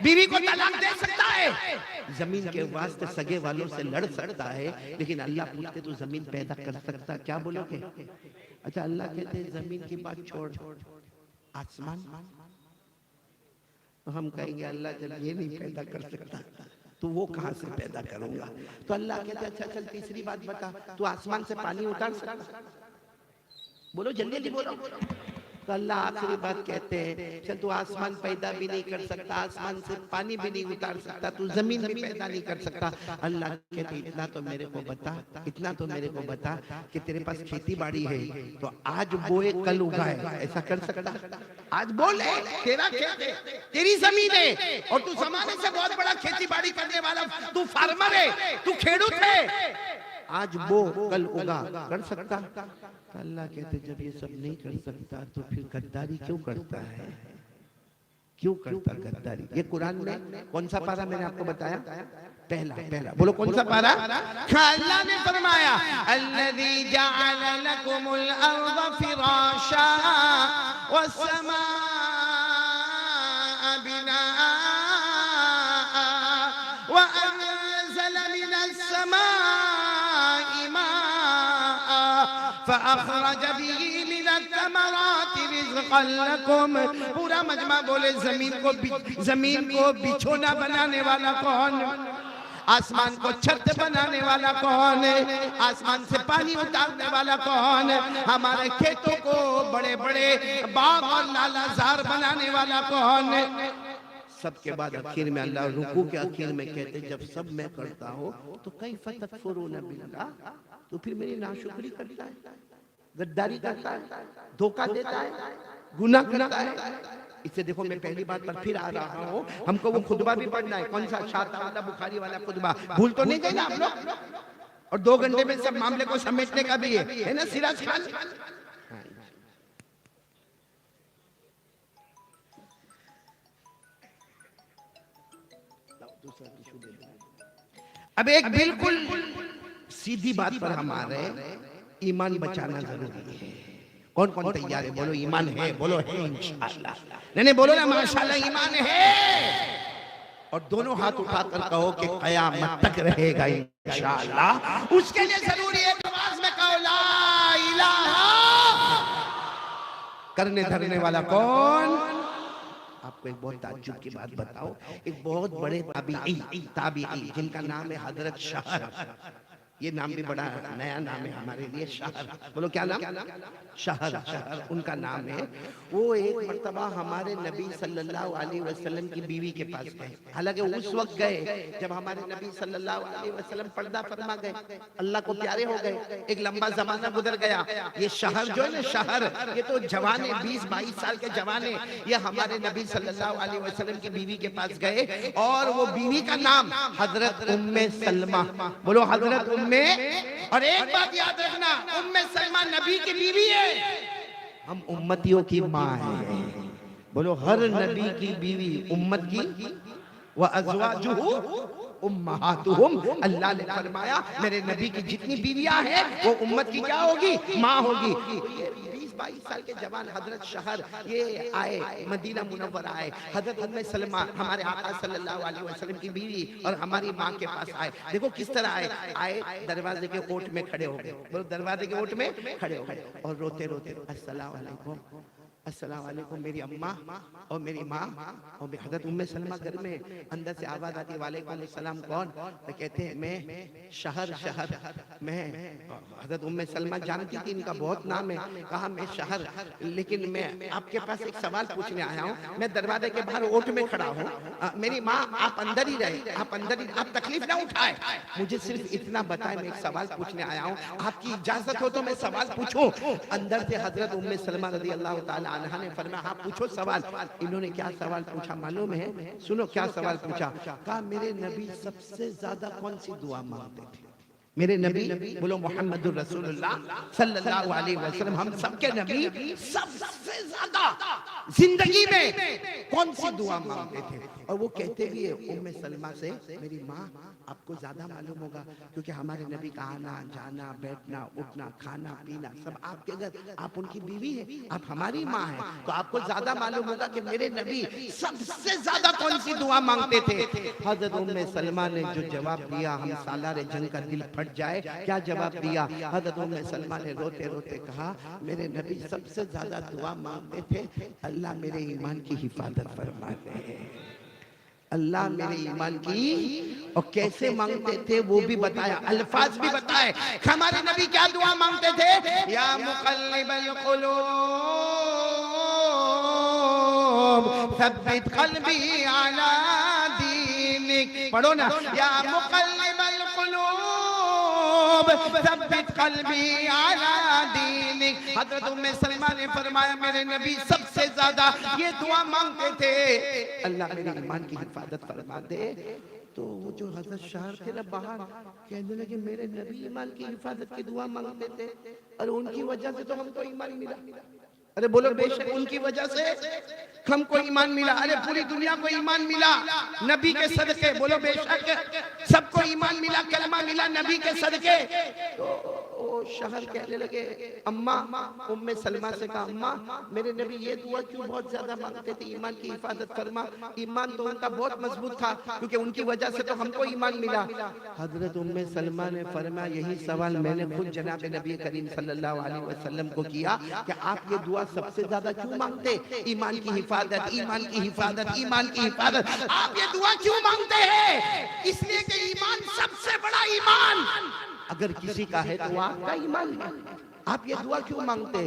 बीवी को तलाक दे सकता है, जमीन के वास्ते सगे वालों से लड़ सकता है। लेकिन अल्लाह पूछते तू जमीन पैदा कर सकता? क्या बोलोगे? अच्छा अल्लाह कहते हैं जमीन की बात छोड़, आसमान। तो हम कहेंगे अल्लाह जब ये नहीं पैदा कर सकता तो वो कहां से पैदा करूंगा? तो अल्लाह कहते अच्छा चल तीसरी बात बता, तू आसमान से पानी उतार सकता? बोलो जल्दी जल्दी बोलो। तो अल्लाह आखिरी बात कहते हैं चल तू आसमान पैदा भी नहीं कर सकता, आसमान से पानी भी नहीं उतार सकता, तू जमीन भी पैदा नहीं कर सकता। अल्लाह कहते इतना तो मेरे को बता, इतना तो मेरे को बता कि तेरे पास खेती बाड़ी है तो आज बोए कल उगाए, ऐसा कर सकता? आज बोले तेरा खेत है, तेरी जमीन है और तू जमाने से बहुत बड़ा खेती बाड़ी करने वाला, तू फार्मर है, तू खेडूत है, आज वो कल उगा, कर सकता? अल्लाह कहते जब ये सब नहीं कर सकता तो फिर गद्दारी क्यों करता है? क्यों करता गद्दारी? ये कुरान में कौन सा पारा मैंने आपको बताया? पहला। बोलो कौन सा पारा? अल्लाह ने फरमाया अल्लज़ी जअल लकुमुल अर्ज़ फिराशा वस्समा बिनाआ व अनज़ल मिनस समाई माआ फअखरज बिही मिनत तमराति रिज़क़न लकुम। पूरा मजमा बोले जमीन को बिछोना बनाने वाला कौन? आसमान को छत बनाने वाला कौन है? आसमान से पानी उतारने वाला कौन है? हमारे खेतों को बड़े बड़े बाग और लालाजार बनाने वाला कौन है? सबके बाद आखिर में अल्लाह रुकू के आखिर में कहते जब सब मैं करता हूँ तो कैफ़ तकफुरून बिल्लाह, तो फिर मेरी नाशुक्री करता है, गद्दारी करता है, धोखा देता है। गुनाह करता है। इससे देखो मैं पहली बात पर फिर आ रहा हूँ, हमको वो खुतबा भी पढ़ना है। कौन सा? शाता वाला बुखारी वाला खुतबा। भूल तो नहीं गए ना आप लोग? और 2 घंटे में सब मामले को समेटने का भी है ना सिराज खान? अब एक बिल्कुल सीधी बात पर हम आ रहे हैं, ईमान बचाना जरूरी है। कौन कौन तैयार है? बोलो ईमान है, बोलो है इंशाअल्लाह। नहीं बोलो ना माशाअल्लाह ईमान है। और दोनों हाथ उठाकर कहो कि कयामत तक रहेगा इंशाअल्लाह। उसके लिए जरूरी है नमाज में कहो ला इलाहा। करने धरने वाला कौन? आपको एक बहुत ताज्जुब की बात बताओ। एक बहुत बड़े ताबीई जिनका नाम है हजरत शहर। ये नाम भी बड़ा नया नाम है हमारे लिए, शहर। बोलो क्या नाम? शहर। शहर उनका नाम है। वो एक मर्तबा हमारे नबी सल्लल्लाहु अलैहि वसल्लम की बीवी के पास गए। हालांकि उस वक्त गए जब हमारे नबी सल्लल्लाहु अलैहि वसल्लम पर्दा फरमा गए, अल्लाह को प्यारे हो गए। एक लंबा जमाना गुजर गया। ये शहर जो है ना, शहर, ये तो जवाने 20-22 साल के जवाने ये हमारे नबी सल्लल्लाहु अलैहि वसल्लम की बीवी के पास गए और वो बीवी का नाम हजरत उम्मे सलमा। बोलो हजरत उम्मे। और एक बात याद रखना, उम्मे सलमा नबी की बीवी है, हम उम्मतियों की माँ है। बोलो हर नबी की बीवी उम्मत की। व अज़वाजुहु उम्महातुहुम। अल्लाह ने फरमाया मेरे नबी की जितनी बीवियां हैं वो उम्मत की क्या होगी? माँ होगी। 20-22 साल के जवान हजरत शहर ये आए, मदीना मुनव्वरा आए। हजरत उम्मे सलमा हमारे आका सल्लल्लाहु अलैहि वसल्लम की बीवी और हमारी माँ के पास आए। देखो किस तरह आए दरवाजे के ओट में खड़े हो गए। बोलो दरवाजे के ओट में खड़े हो गए और रोते रोते अस्सलाम वालेकुम, अस्सलाम वालेकुम मेरी अम्मा और मेरी माँ। और हजरत उम्मे सलमा घर में अंदर से आवाज आती है वालेकुम सलाम। कौन? तो कहते हैं मैं शहर। शहर मैं। हजरत उम्मे सलमा जानती थी इनका बहुत नाम है। कहा मैं शहर, लेकिन मैं आपके पास एक सवाल पूछने आया हूँ। मैं दरवाजे के बाहर ओट में खड़ा हूँ, मेरी माँ आप अंदर ही रहे, आप अंदर ही, आप तकलीफ ना उठाए, मुझे सिर्फ इतना बताए, मैं एक सवाल पूछने आया हूँ, आपकी इजाजत हो तो मैं सवाल पूछूं? अंदर से हजरत उम्मे सलमा रज़ी अल्लाह ताला अन्हा ने फरमाया हाँ पूछो सवाल। इन्होंने क्या सवाल पूछा मालूम है? सुनो क्या सवाल पूछा। कहा मेरे नबी सबसे ज्यादा कौन सी दुआ मांगते थे? मेरे नबी, बोलो मोहम्मदुर रसूलुल्लाह सल्लल्लाहु अलैहि वसल्लम, हम सबके नबी सबसे ज्यादा जिंदगी में कौन सी दुआ मांगते थे? और वो कहते भी है उम्मे सलमा से, मेरी माँ आपको ज्यादा मालूम होगा क्योंकि हमारे नबी का आना जाना, बैठना, उठना, खाना पीना सब आपके घर, आप उनकी बीवी है, आप हमारी माँ है, तो आपको ज्यादा मालूम होगा कि मेरे नबी सबसे ज्यादा कौन सी दुआ मांगते थे। हजरत उम्मे सलमा ने जो जवाब दिया, हम सालारे जंग का दिल फट जाए, क्या जवाब दिया? हजरत उम्मे सलमा ने रोते रोते कहा मेरे नबी सबसे ज्यादा दुआ मांगते थे अल्लाह मेरे ईमान की हिफाजत फरमा दे, अल्लाह मेरे ईमान की। और कैसे मांगते थे वो भी बताया, अल्फाज भी बताए। हमारे नबी क्या दुआ मांगते थे? या मुक़ल्लिबल क़ुलूब सब्बित क़ल्बी अला दीनिक। पढ़ो ना, या मुक़ल्लिबल क़ुलूब सब्बित क़ल्बी अला दीनिक। हज़रत उम्मे सलमा ने फरमाया मेरे नबी सबसे ज्यादा ये दुआ मांगते थे अल्लाह मेरे ईमान की हिफाजत फरमा दे। तो वो जो हजरत शहर थे ना बाहर, कहने लगे मेरे नबी ईमान की हिफाजत की दुआ मांगते थे और उनकी वजह से तो हमको ईमान मिला। अरे बोलो बेशक उनकी वजह से हमको ईमान मिला। अरे पूरी दुनिया को ईमान मिला नबी के सदके। बोलो बेशक सबको ईमान मिला, कलमा मिला नबी के सदके। तो वो शहर कहने लगे, अम्मा, उम्मे सलमा से कहा अम्मा मेरे नबी ये दुआ क्यों बहुत ज्यादा मांगते थे, ईमान की हिफाजत फरमा। ईमान तो उनका बहुत मजबूत था क्योंकि उनकी वजह से तो हमको ईमान मिला। हजरत उम्मे सलमा ने फरमाया यही सवाल मैंने खुद जनाब नबी करीम सल्लल्लाहु अलैहि वसल्लम को किया कि आप ये दुआ सबसे ज्यादा क्यों मांगते? ईमान की हिफाजत, ईमान की हिफाजत, ईमान की हिफाजत। आप ये दुआ क्यों मांगते हैं? इसलिए कि ईमान सबसे बड़ा ईमान अगर किसी का है तो वो आपका ईमान है। आप ये दुआ क्यों मांगते?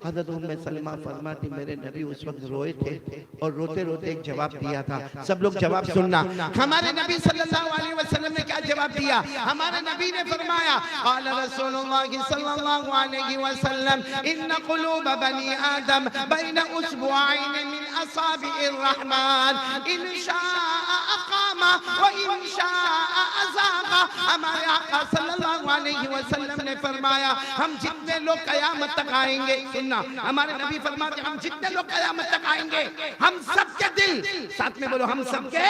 हजरत उम्मे सलमा फरमाती मेरे नबी उस वक्त रोए थे और रोते रोते एक जवाब दिया था। सब लोग जवाब सुनना। हमारे नबी सल्लल्लाहु अलैहि वसल्लम ने क्या जवाब दिया? हमारे नबी ने फरमाया क़ाल रसूलुल्लाह सल्लल्लाहु अलैहि वसल्लम इन्न क़ुलूब बनी आदम बैन उसबुआइन मिन असाबिइर रहमान इन शाअ अक़ामा व इन शाअ अज़ागा। हमारे आका सल्लल्लाहु अलैहि वसल्लम ने फरमाया हम जितने लोग कयामत तक आएंगे, सुनना, हमारे नबी फरमाते हम जितने लोग कयामत तक आएंगे हम सबके दिल, साथ में बोलो हम सबके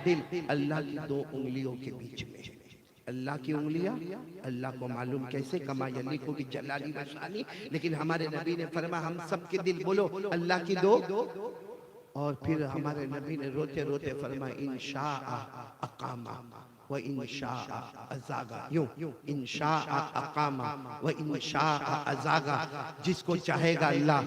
दिल अल्लाह की दो उंगलियों के बीच में। अल्लाह की उंगलियां अल्लाह को मालूम कैसे कमा यली को भी जलाली वशानी, लेकिन हमारे नबी ने फरमाया हम सबके दिल, बोलो अल्लाह की दो। और फिर हमारे नबी ने रोते रोते फरमाया इंशाअ अकामा व इंशाअ अज़ागा। यूं इंशाअ अकामा व इंशाअ अज़ागा। जिसको चाहेगा अल्लाह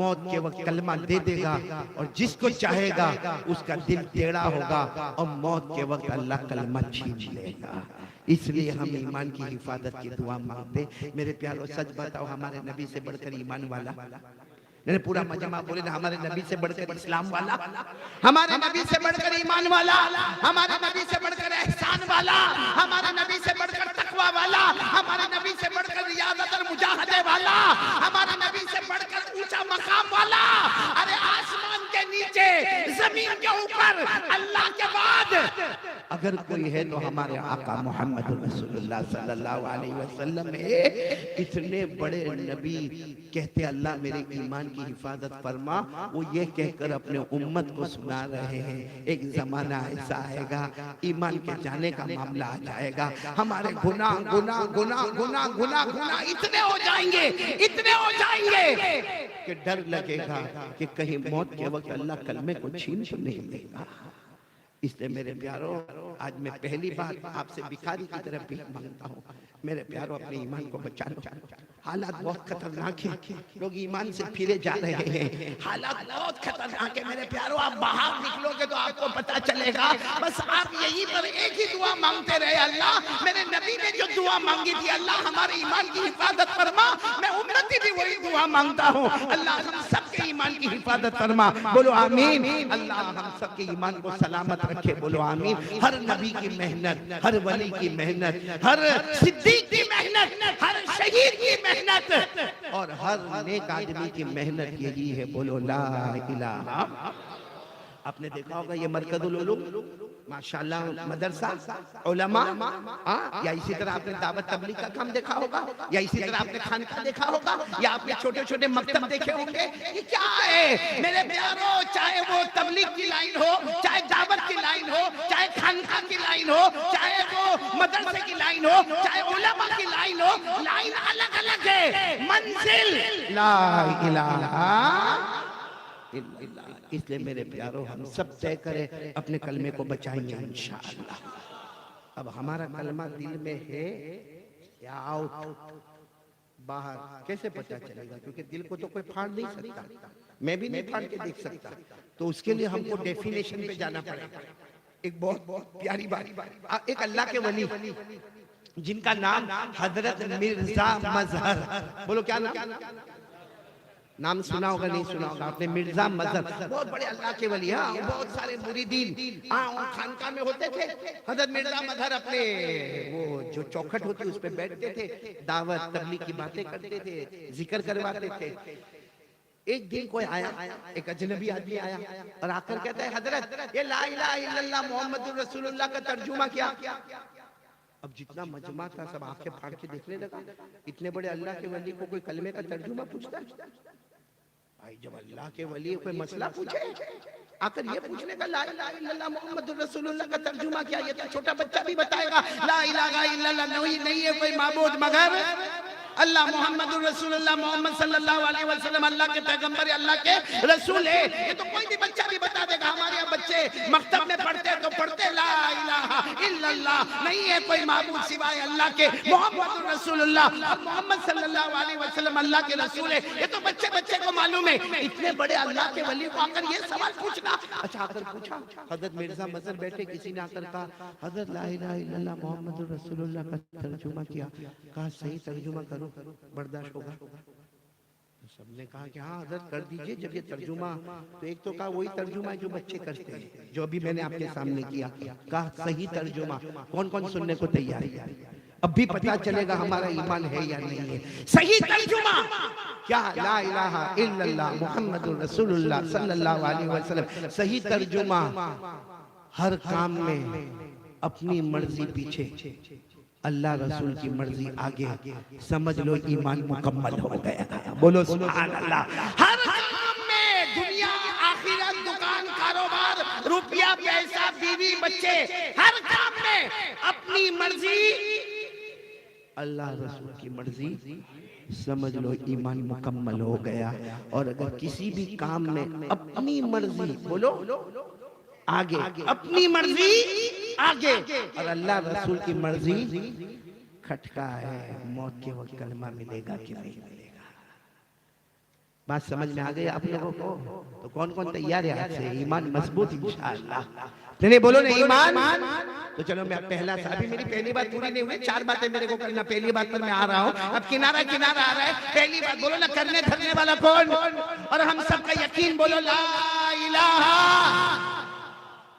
मौत के वक्त कलमा दे देगा और जिसको चाहेगा उसका दिल टेढ़ा होगा और मौत के वक्त अल्लाह कलमा छीन लेगा। इसलिए हम ईमान की हिफाजत की दुआ मांगते। मेरे प्यारो सच बताओ हमारे नबी से बढ़कर ईमान वाला? मैंने पूरा मजमा बोले ना, हमारे नबी से बढ़कर इस्लाम वाला, हमारे नबी से बढ़कर ईमान वाला, हमारे नबी से बढ़कर एहसान वाला, हमारे नबी से बढ़कर तकवा वाला, हमारे नबी से बढ़कर रियादत और मुजाहदे वाला, हमारे नबी से बढ़कर ऊंचा मकाम वाला। अरे आसमान के नीचे जमीन के ऊपर अल्लाह के बाद अगर कोई है तो हमारे आका मोहम्मद रसूलुल्लाह सल्लल्लाहु अलैहि वसल्लम है। इतने बड़े नबी कहते अल्लाह मेरे ईमान की हिफाजत फरमा, वो ये कहकर अपने उम्मत को सुना रहे हैं एक जमाना ऐसा आएगा ईमान के जाने का मामला आ जाएगा, हमारे गुनाह गुनाह गुनाह गुनाह गुनाह गुनाह इतने हो जाएंगे, इतने हो जाएंगे कि डर लगेगा कि कहीं मौत के वक्त अल्लाह कलमे को छीन तो नहीं लेगा। इसलिए मेरे प्यारो आज मैं पहली बार आपसे भिखारी की तरफ भीख मांगता हूँ। मेरे प्यारो अपने ईमान को बचा लो। हालात बहुत खतरनाक है, लोग ईमान से फिरे जा रहे हैं। हालात बहुत खतरनाक है मेरे प्यारो, आप बाहर निकलोगे तो आपको पता चलेगा। बस आप यहीं पर एक ही दुआ मांगते रहे, अल्लाह मेरे नबी ने जो दुआ मांगी थी अल्लाह हमारे ईमान की हिफाजत फरमा। मैं उम्मती भी वही दुआ मांगता हूँ, अल्लाह हम सबके ईमान की हिफाजत फरमा। बोलो आमीन। अल्लाह हम सबके ईमान को सलामत रखे, बोलो आमीन। हर नबी की मेहनत, हर वली की मेहनत, हर सिद्दीक की मेहनत, हर शहीद की मेहनत और हर नेक आदमी की मेहनत यही है, बोलो ला इलाहा। आपने देखा होगा ये मरकजुल उलूम माशाल्लाह मदरसा उलमा, या इसी तरह आपने दावत तबलीग का काम देखा होगा, या इसी तरह आपने खानका देखा होगा, या आपने छोटे छोटे मकतब देखे होंगे। ये क्या है मेरे प्यारो, चाहे वो तबलीग की लाइन हो, चाहे दावत की लाइन हो, चाहे खानका की लाइन हो, चाहे वो मदरसे की लाइन हो, चाहे उलमा की लाइन हो, लाइन अलग अलग है, मंजिल ला इलाहा इल्लल्लाह। इसलिए मेरे प्यारो हम सब तय करें अपने कलमे को बचाएंगे इंशाअल्लाह। अब हमारा कलमा दिल में है या आउट, बाहर कैसे पता चलेगा? क्योंकि दिल को तो कोई फाड़ नहीं सकता, मैं भी नहीं फाड़ के देख सकता, तो उसके लिए हमको डेफिनेशन पे जाना पड़ेगा। एक बहुत बहुत प्यारी बात, एक अल्लाह के वली जिनका नाम हजरत मिर्जा मजहर, बोलो क्या नाम? नाम सुना होगा नहीं सुना होगा आपने? मिर्जा मजहर बहुत बड़े अल्लाह के वली, हाँ बहुत सारे मुरीदीन खानका में होते थे। हजरत मिर्जा मजहर अपने वो जो चौखट होती उस पे बैठते थे, दावत तबलीग की बातें करते थे, जिक्र करवाते थे। एक दिन कोई आया, एक अजनबी आदमी आया और आकर कहता है हजरत ये ला इलाहा इल्लल्लाह मुहम्मदुर रसूलुल्लाह का तर्जुमा क्या? अब जितना मजमा था सब आंखें फाड़ के देखने लगा। इतने बड़े अल्लाह के वली को कोई कलमे का तर्जुमा पूछता है? भाई जब अल्लाह के वली कोई मसला पूछे आकर ये पूछने का ला इलाहा इल्लल्लाह मुहम्मदुर रसूलुल्लाह का तर्जुमा क्या? ये तो छोटा बच्चा भी बताएगा ला इलाहा इल्लल्लाह नहीं है कोई माबूद मगर अल्लाह, मोहम्मदुर रसूलुल्लाह मोहम्मद सल्लल्लाहु अलैहि वसल्लम अल्लाह के पैगंबर, अल्लाह के रसूल है। ये तो कोई भी बच्चा भी बता देगा। हमारे यहाँ बच्चे मकतब में पढ़ते तो पढ़ते ला इलाहा इल्लल्लाह नहीं है कोई माबूद सिवाय अल्लाह के, मोहम्मदुर रसूलुल्लाह और मोहम्मद सल्लल्लाहु अलैहि वसल्लम अल्लाह के रसूल है। ये तो तो बच्चे बच्चे को मालूम है, इतने बड़े अल्लाह के वली को आकर ये सवाल पूछना। अच्छा आकर पूछा, हजरत मिर्जा मजहर बैठे, किसी ने आकर कहा हजरत ला इलाहा इल्लल्लाह मोहम्मद रसूलुल्लाह का तर्जुमा किया, कहा सही तर्जुमा करो, बर्दाश्त होगा? सबने कहा कि हाँ हजरत कर दीजिए। जब ये तर्जुमा, तो एक तो कहा वही तर्जुमा है जो बच्चे करते हैं, जो अभी मैंने आपके सामने किया। कहा सही तर्जुमा, कौन कौन सुनने को तैयार है? अब भी पता चलेगा हमारा ईमान है या नहीं है। सही तर्जुमा क्या? ला इलाहा इल्लल्लाह मुहम्मदुर रसूलुल्लाह सल्लल्लाहु अलैहि वसल्लम। सही तर्जुमा, हर काम में अपनी मर्जी पीछे, अल्लाह रसूल की मर्जी आगे, समझ लो ईमान मुकम्मल हो गया। बोलो सुभान अल्लाह। हर काम में, दुनिया आखिरत, दुकान, कारोबार, रुपया पैसा, बीवी बच्चे, हर काम में अपनी मर्जी, अल्लाह रसूल की मर्जी, समझ लो ईमान मुकम्मल हो गया। और अगर किसी भी काम में अपनी मर्जी, बोलो आगे, अपनी मर्जी आगे, और अल्लाह रसूल की मर्जी खटका है, मौत के वक्त कलमा मिलेगा कि नहीं मिलेगा? बात समझ में आ गई आप लोगों को? तो कौन कौन तैयार है आज से ईमान मजबूत इंशाअल्लाह? नहीं बोलो ना ईमान। तो चलो मैं पहला सा, अभी मेरी पहली बात पूरी नहीं हुई, 4 बातें मेरे को करना, पहली बात पर मैं आ रहा हूँ। अब किनारा किनारा आ रहा है, पहली बात बोलो ना, करने धरने वाला कौन? और हम सबका यकीन, बोलो ला इलाहा।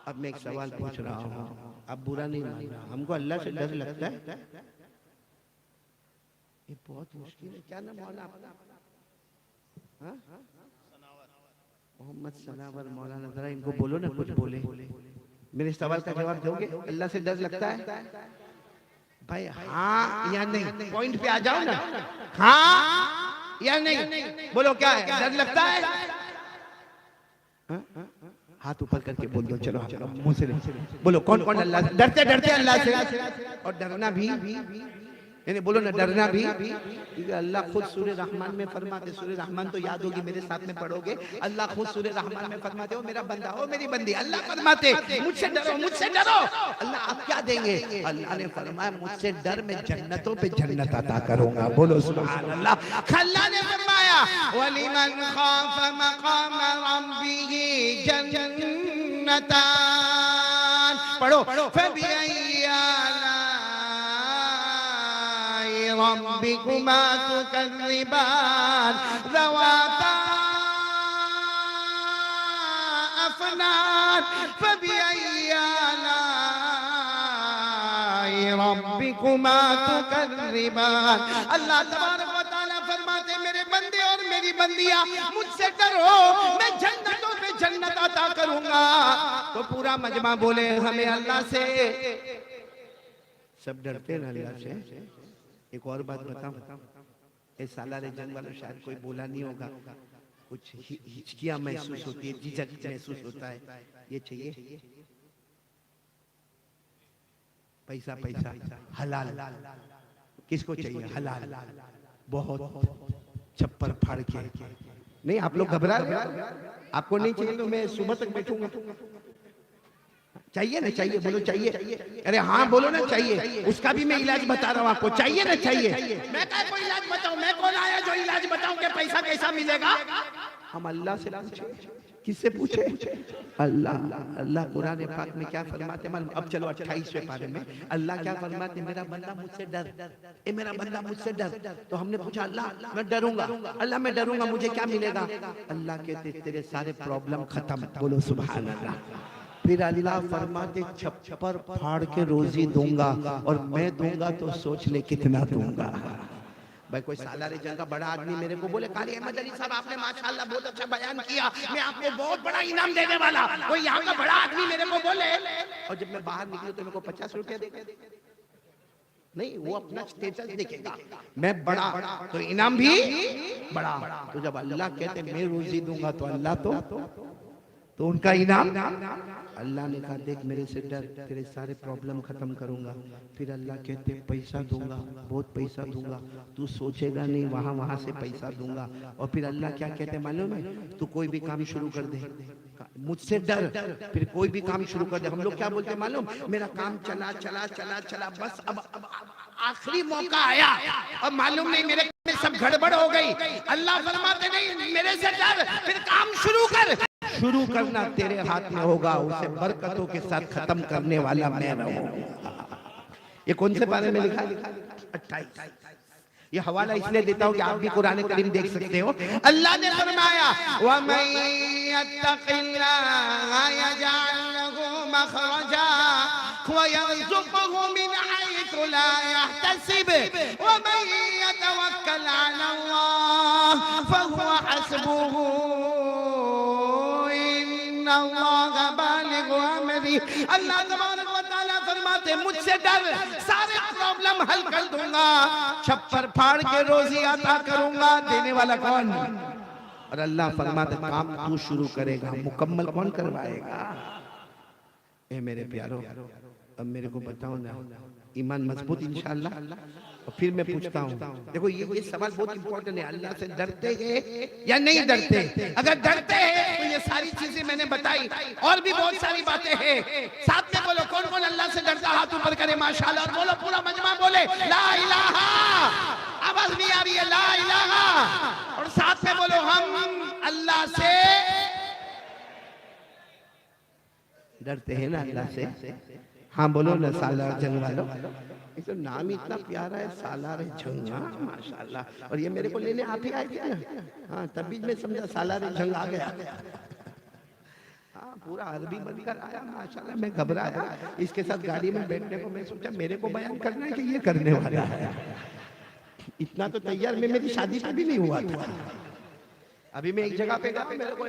अब मैं एक सवाल पूछ रहा हूँ, अब बुरा नहीं मानना, हमको अल्लाह से डर लगता है? ये बहुत मुश्किल है। क्या नाम मौलाना आपका? मोहम्मद सनावर मौलाना, जरा इनको बोलो ना कुछ बोले। मेरे सवाल का जवाब दोगे? अल्लाह से डर लगता है भाई? हाँ या नहीं? पॉइंट पे आ जाओ ना, हाँ या नहीं? बोलो क्या है, डर लगता है? हाथ ऊपर करके बोल दो। चलो मुंह से बोलो, कौन कौन अल्लाह से डरते? डरते अल्लाह से, और डरना भी, यानी बोलो ना डरना भी, क्योंकि अल्लाह खुद सूरह रहमान में फरमाते, सूरह रहमान तो याद होगी, मेरे साथ में पढ़ोगे। अल्लाह खुद सूरह रहमान में फरमाते हो मेरा बंदा हो मेरी बंदी, अल्लाह फरमाते मुझसे डरो, मुझसे डरो। अल्लाह आप क्या देंगे? अल्लाह ने फरमाया मुझसे डर, मैं जन्नतों पे जन्नत अता करूंगा। बोलो सुभान अल्लाह। अल्लाह ने फरमाया वलिमन खाफ मकाम रब्बिही जन्नतान, पढ़ो फबिअय्यि रब्बिकुमा तुकज़्ज़िबान ज़वाता अफ़नान फबिअय्यि रब्बिकुमा तुकज़्ज़िबान। अल्लाह तबारक व तआला फरमाते मेरे बंदे और मेरी बंदियां मुझसे डरो, मैं जन्नतों पे जन्नत अता करूंगा। तो पूरा मजमा बोले हमें अल्लाह से, सब डरते हैं अल्लाह से। एक और बात बताऊं, इस सालारे जंग वाला शायद कोई बोला नहीं होगा, कुछ हिचकियां महसूस होती है, झिझक महसूस होता है। ये चाहिए पैसा, पैसा हलाल, किसको चाहिए हलाल? बहुत छप्पर फाड़ के नहीं, आप लोग घबरा रहे हो? आपको नहीं चाहिए तो मैं सुबह तक बैठूंगा। चाहिए ना? चाहिए बोलो चाहिए। अरे हाँ बोलो ना चाहिए। उसका भी मैं इलाज बता रहा हूँ आपको, चाहिए ना? चाहिए। मैं क्या कोई इलाज बताऊं? मैं कौन आया जो इलाज बताऊं कि पैसा कैसा मिलेगा? हम अल्लाह से पूछे। किससे पूछे? अल्लाह। अल्लाह कुरान पाक में क्या फरमाते मालूम? अब चलो 28वें पारे में अल्लाह क्या फरमाते, मेरा बंदा मुझसे डर, ए मेरा बंदा मुझसे डर। तो हमने पूछा अल्लाह मैं डरूंगा, अल्लाह मैं डरूंगा, मुझे क्या मिलेगा? अल्लाह कहते तेरे सारे प्रॉब्लम खत्म। बोलो सुभान अल्लाह। फिर अल्लाह फरमाते छप्पर फाड़ के रोजी दूंगा, और मैं दूंगा तो सोच ले कितना दूंगा। भाई कोई सालारे जंग का बड़ा आदमी मेरे को बोले कारी अहमद अली साहब आपने माशाल्लाह बहुत अच्छा बयान किया, मैं आपको बहुत बड़ा इनाम देने वाला। कोई यहाँ का बड़ा आदमी मेरे को बोले, और जब मैं बाहर निकलूं तो मेरे को 50 रुपया देगा? नहीं, वो अपना स्टेटस देखेगा, मैं बड़ा तो इनाम भी बड़ा। तो जब अल्लाह कहते मैं रोजी दूंगा तो अल्लाह तो उनका इनाम। अल्लाह ने कहा देख मेरे से डर, तेरे सारे प्रॉब्लम खत्म करूंगा। फिर अल्लाह कहते पैसा दूंगा, बहुत पैसा दूंगा, तू सोचेगा नहीं, वहां वहां से पैसा दूंगा। और फिर अल्लाह क्या कहते मालूम है? तू कोई भी काम शुरू कर दे, मुझसे डर, फिर कोई भी काम शुरू कर दे। हम लोग क्या बोलते मालूम? मेरा काम चला चला चला चला, बस अब आखिरी मौका आया, अब मालूम नहीं मेरे में सब गड़बड़ हो गई। अल्लाह फरमाते नहीं, मेरे से डर, फिर काम शुरू कर। शुरू करना तेरे हाथ में होगा, उसे बरकतों के साथ खत्म करने वाला मैं रहूंगा। ये कौन से पारे में लिखा? 28। ये हवाला इसलिए देता हूं कि आप भी कुरान करीम देख सकते हो। अल्लाह ने फरमाया वमन यत्तक़िल्लाह यजअल लहू मखरजा व यरज़ुक़हु मिन हैथु ला यहतसिब वमन यतवक्कल अलल्लाह फहुवा हस्बुहु इन्नल्लाह बालिगु अमरी। अल्लाह तबारक व तआला फरमाते मुझसे डर, सारे प्रॉब्लम हल कर दूंगा, छप्पर फाड़ के रोजी अता करूंगा। देने वाला कौन? और अल्लाह फरमाते काम तू शुरू करेगा, मुकम्मल कौन करवाएगा? ए मेरे प्यारो, अब मेरे को बताओ ना, ईमान मजबूत इंशाअल्लाह? और फिर मैं पूछता हूँ, देखो ये सवाल बहुत इंपॉर्टेंट है, अल्लाह से डरते हैं या नहीं डरते? अगर डरते हैं तो ये सारी चीजें मैंने बताई, और भी बहुत सारी बातें हैं। साथ में बोलो कौन कौन अल्लाह से डरता, हाथ ऊपर करे माशाअल्लाह, और बोलो पूरा मजमा बोले ला इलाहा। आवाज नहीं आ रही है, ला इलाहा। और साथ में बोलो हम अल्लाह से डरते हैं ना, अल्लाह से। हाँ बोलो ना सालार जंग वालों, तो नाम इतना प्यारा है सालार जंग, माशाल्लाह। और ये मेरे को लेने आप ही आए थे ना? हाँ तभी मैं समझा सालार जंग आ गया। हाँ पूरा अरबी बनकर आया माशाल्लाह। मैं घबराया, इसके साथ गाड़ी में बैठने को मैं सोचा मेरे को बयान करना है कि ये करने वाला है। इतना तो तैयार मैं मेरी शादी पे भी नहीं हुआ था। अभी मैं एक जगह पे गया, मेरे को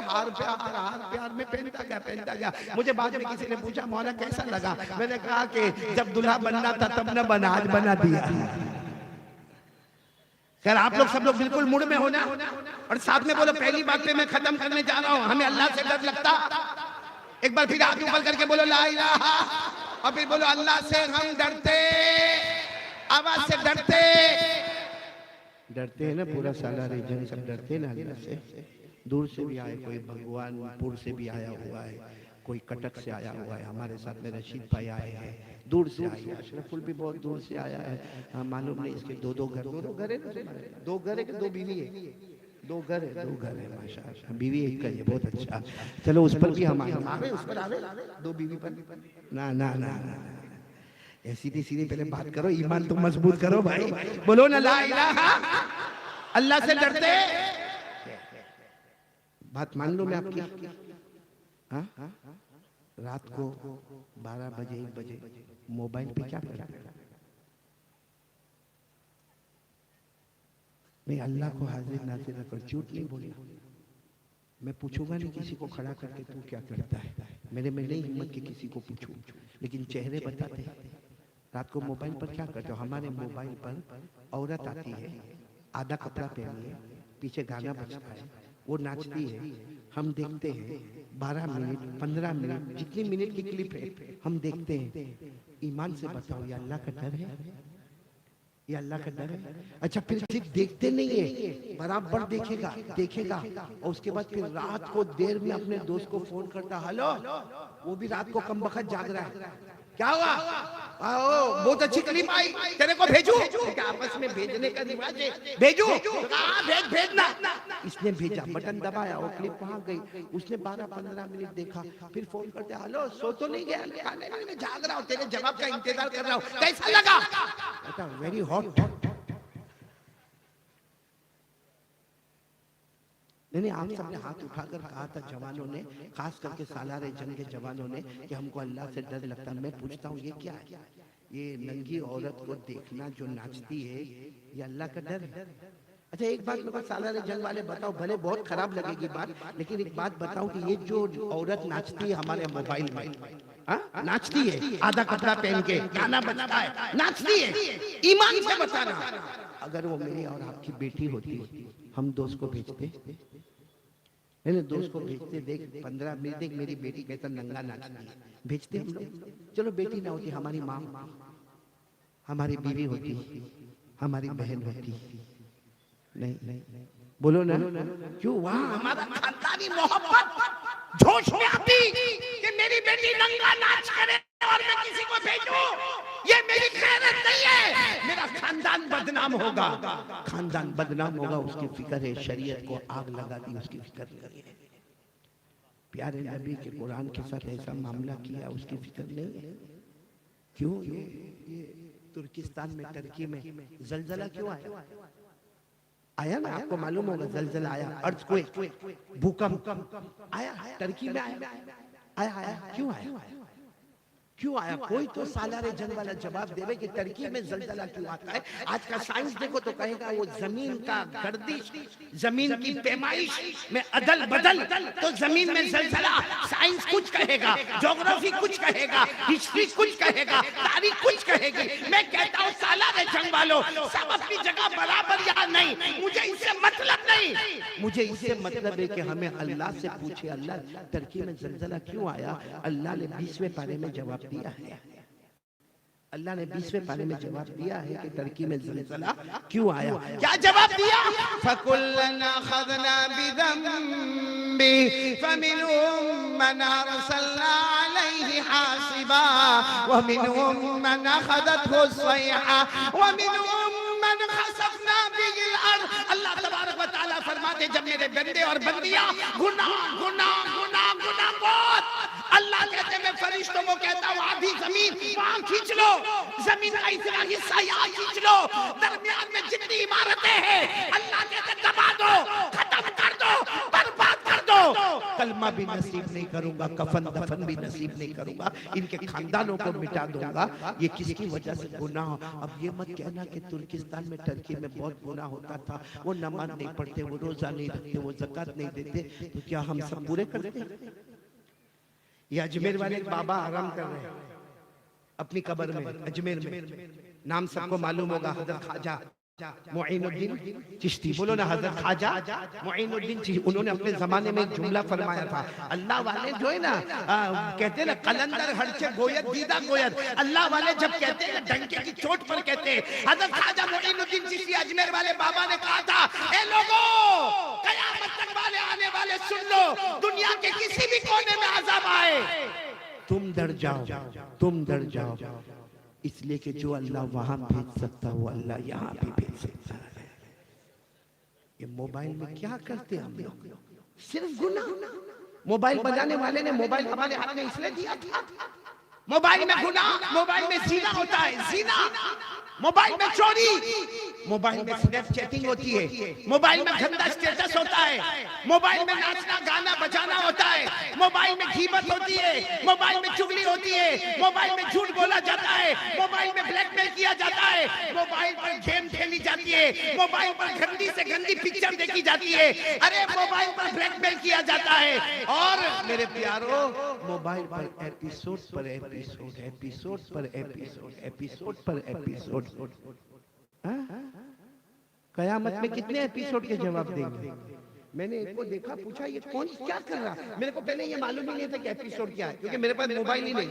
हार प्यार में पहनता गया। मुझे बाद में किसी ने पूछा मौला कैसा लगा? मैंने कहा कि जब दुल्हा बनना था तब न बना, आज बना दिया। खैर आप लोग सब लोग बिल्कुल मूड में हो ना? और साथ में बोलो पहली बात पे मैं खत्म करने जा रहा हूँ, हमें अल्लाह से डर लगता? एक बार फिर हाथ ऊपर करके बोलो ला इलाहा, और फिर बोलो अल्लाह से हम डरते, आवाज से डरते। डरते हैं ना पूरा सालार जंग सब डरते हैं ना अल्लाह से। दूर से भी आए, कोई भगवानपुर से भी आया हुआ है, कोई कटक से आया हुआ है, हमारे साथ में रशीद भाई आए हैं, दूर से आए हैं, अशरफुल भी बहुत दूर से आया है। मालूम नहीं इसके दो घर है ना? 2 घर है कि 2 बीवी है? 2 घर है माशाअल्लाह। बीवी एक का ये बहुत अच्छा। चलो उस पर भी हम आए, उस पर आवे 2 बीवी पर ना ना ना सीधी सीधी पहले बात करो, ईमान तो मजबूत करो भाई। बोलो ना ला इलाहा। अल्लाह से डरते, बात मान लो मैं आपकी। हाँ रात को 12 बजे 1 बजे मोबाइल पे क्या करते? मैं अल्लाह को हाजिर नाजिर कर झूठ नहीं बोलना। मैं पूछूंगा नहीं किसी को खड़ा करके तू क्या करता है, मेरे में नहीं हिम्मत कि किसी को पूछूं, लेकिन चेहरे बताते हैं। रात को मोबाइल पर क्या करते हो? हमारे मोबाइल पर औरत आती है, आधा कपड़ा पहनी है, पीछे गाना बजता है, वो नाचती है, हम देखते हैं। 12 मिनट 15 मिनट जितनी मिनट की क्लिप है हम देखते हैं। ईमान से बताओ ये अल्लाह का डर है? ये अल्लाह का डर है? अच्छा फिर सिर्फ देखते नहीं है, बराबर देखेगा और उसके बाद फिर रात को देर में अपने दोस्त को फोन करता, हेलो, वो भी रात को कम वक्त जाग रहा है, क्या हुआ? बहुत अच्छी क्लिप आई, तेरे को भेजू? आपस में भेजने का रिवाज है, भेजू? भेजना। इसने भेजा, बटन दबाया, वो क्लिप वहां गई। उसने 12-15 मिनट देखा, फिर फोन करते, हेलो सो तो नहीं गया? मैं जाग रहा हूँ, तेरे जवाब का इंतजार कर रहा हूँ, कैसा लगा? Very hot. नहीं आप सबने हाथ उठाकर कहा था जवानों ने, खास करके सालार जंग के जवानों ने, कि हमको अल्लाह से डर लगता। मैं पूछता हूँ ये क्या है? ये नंगी औरत को देखना जो नाचती है, ये अल्लाह का डर है? अच्छा एक बात मेरे को सालार जंग वाले बताओ, भले बहुत खराब लगेगी बात, लेकिन एक बात बताओ कि ये जो औरत नाचती है हमारे मोबाइल में, नाचती है आधा कपड़ा पहन के, गाना बजता है, नाचती है, ईमान से बताना, अगर वो मेरी और आपकी बेटी होती, हम दोस्त को भेजते? मैंने दोस्त को भेजते, देख 15 मिनट देख मेरी बेटी कहता नंगा नाचती है, भेजते हम लोग? चलो बेटी ना होती, हमारी माँ, हमारी बीवी होती, हमारी बहन होती, नहीं बोलो ना क्यों? वहां हमारा खानदानी मोहब्बत जोश में आती कि मेरी बेटी नंगा नाच करे और मैं किसी को भेजूं, ये मेरी खैरत नहीं है, मेरा खानदान बदनाम होगा। खानदान बदनाम होगा उसकी फिक्र है, शरीयत को आग लगा दी उसकी फिक्र नहीं है। प्यारे नबी के कुरान के साथ ऐसा मामला किया, उसकी फिक्र नहीं है। क्यों? ये तुर्किस्तान में, टर्की में जलजला क्यों आया? आया ना, आपको मालूम होगा, जलजला आया, अर्थक्वेक, भूकंप आया, टर्की में आया। क्यों आया? क्यों आया? कोई तो सालारे जंग वाला जवाब देवे कि टर्की में जलजला क्यों आता है। आज का साइंस देखो तो कहेगा वो जमीन का गर्दिश, जमीन की पैमाइश में अदल बदल, तो जमीन में जलजला। साइंस कुछ कहेगा, ज्योग्राफी कुछ कहेगा, हिस्ट्री कुछ कहेगा, तारीख कुछ कहेगी। मैं कहता हूँ सालारे जंग वालों, सब अपनी जगह बराबर या नहीं, मुझे इससे मतलब नहीं। मुझे इससे मतलब है कि हमें अल्लाह से पूछे, अल्लाह टर्की में जलजला क्यों आया? अल्लाह ने 20वें पारे में जवाब दिया है। अल्लाह ने 20वें पारे में जवाब दिया है कि टर्की में ज़लज़ला क्यों आया। क्या जवाब दिया? फकुल्लना खदना बिदम्बी फमिनहुम मन अरसलना अलैहि हासिबा व मिनहुम मन अखदतहु सयहा व मिनहुम मन खसफना बिहिल अर्द। अल्लाह तबारक व तआला फरमाते, जब मेरे बंदे और बंदियां गुनाह बहुत, अल्लाह कहते मैं फरिश्तों को कहता हूँ आधी जमीन वहां खींच लो, जमीन का इतना हिस्सा यहाँ खींच लो, दरमियान में जितनी इमारतें हैं अल्लाह कहते दबा दो, खत्म कर दो, बर्बाद कर दो। कलमा भी नसीब नहीं करूंगा, कफन दफन भी नसीब नहीं करूंगा, इनके खानदानों को मिटा दूंगा। ये किसकी वजह से गुनाह? अब ये मत कहना कि तुर्किस्तान में, टर्की में बहुत गुनाह होता था, वो नमाज नहीं पढ़ते, वो रोजा नहीं रखते, वो ज़कात नहीं देते, तो क्या हम सब पूरे करते? ये अजमेर वाले बाबा आराम कर रहे हैं अपनी कब्र में, अजमेर में। नाम सबको मालूम होगा, हजरत ख्वाजा मुईनुद्दीन चिश्ती। बोलो ना, हजरत ख्वाजा मुईनुद्दीन चिश्ती। उन्होंने अपने जमाने में एक जुमला फरमाया था, अल्लाह वाले जो है ना, कहते हैं ना, कलंदर हरचे गोयत दीदा गोयत। अल्लाह वाले जब कहते हैं डंके की चोट पर कहते हैं। हजरत ख्वाजा मुईनुद्दीन चिश्ती अजमेर वाले बाबा ने कहा था, ए लोगों, कयामत तक वाले आने वाले सुन लो, दुनिया के किसी भी कोने में अज़ाब आए, तुम डर जाओ, इसलिए कि जो अल्लाह वहां भेज सकता वो अल्लाह यहाँ भी भेज सकता है। ये मोबाइल में क्या करते हैं हम लोग? सिर्फ गुनाह। मोबाइल बनाने वाले ने मोबाइल हमारे हाथ में इसलिए दिया था, मोबाइल में गुनाह, मोबाइल में जीना होता है, जीना, मोबाइल में चोरी, मोबाइल में स्नैप चैटिंग होती है, मोबाइल में गंदा स्टेटस होता है, मोबाइल में नाचना गाना बजाना होता है, मोबाइल में गीबत होती है, मोबाइल में चुगली होती है, मोबाइल में झूठ बोला जाता है, मोबाइल में ब्लैकमेल किया जाता है, मोबाइल पर गेम खेली जाती है, मोबाइल पर गंदी से गंदी पिक्चर देखी जाती है, अरे मोबाइल पर ब्लैकमेल किया जाता है। और मेरे प्यारो, मोबाइल पर एपिसोड पर एपिसोड, कयामत में कितने एपिसोड के जवाब देंगे? मैंने एक को देखा, पूछा ये कौन क्या कर रहा है? मेरे को पहले ये मालूम ही नहीं था कि एपिसोड क्या है, क्योंकि मेरे पास मोबाइल ही नहीं,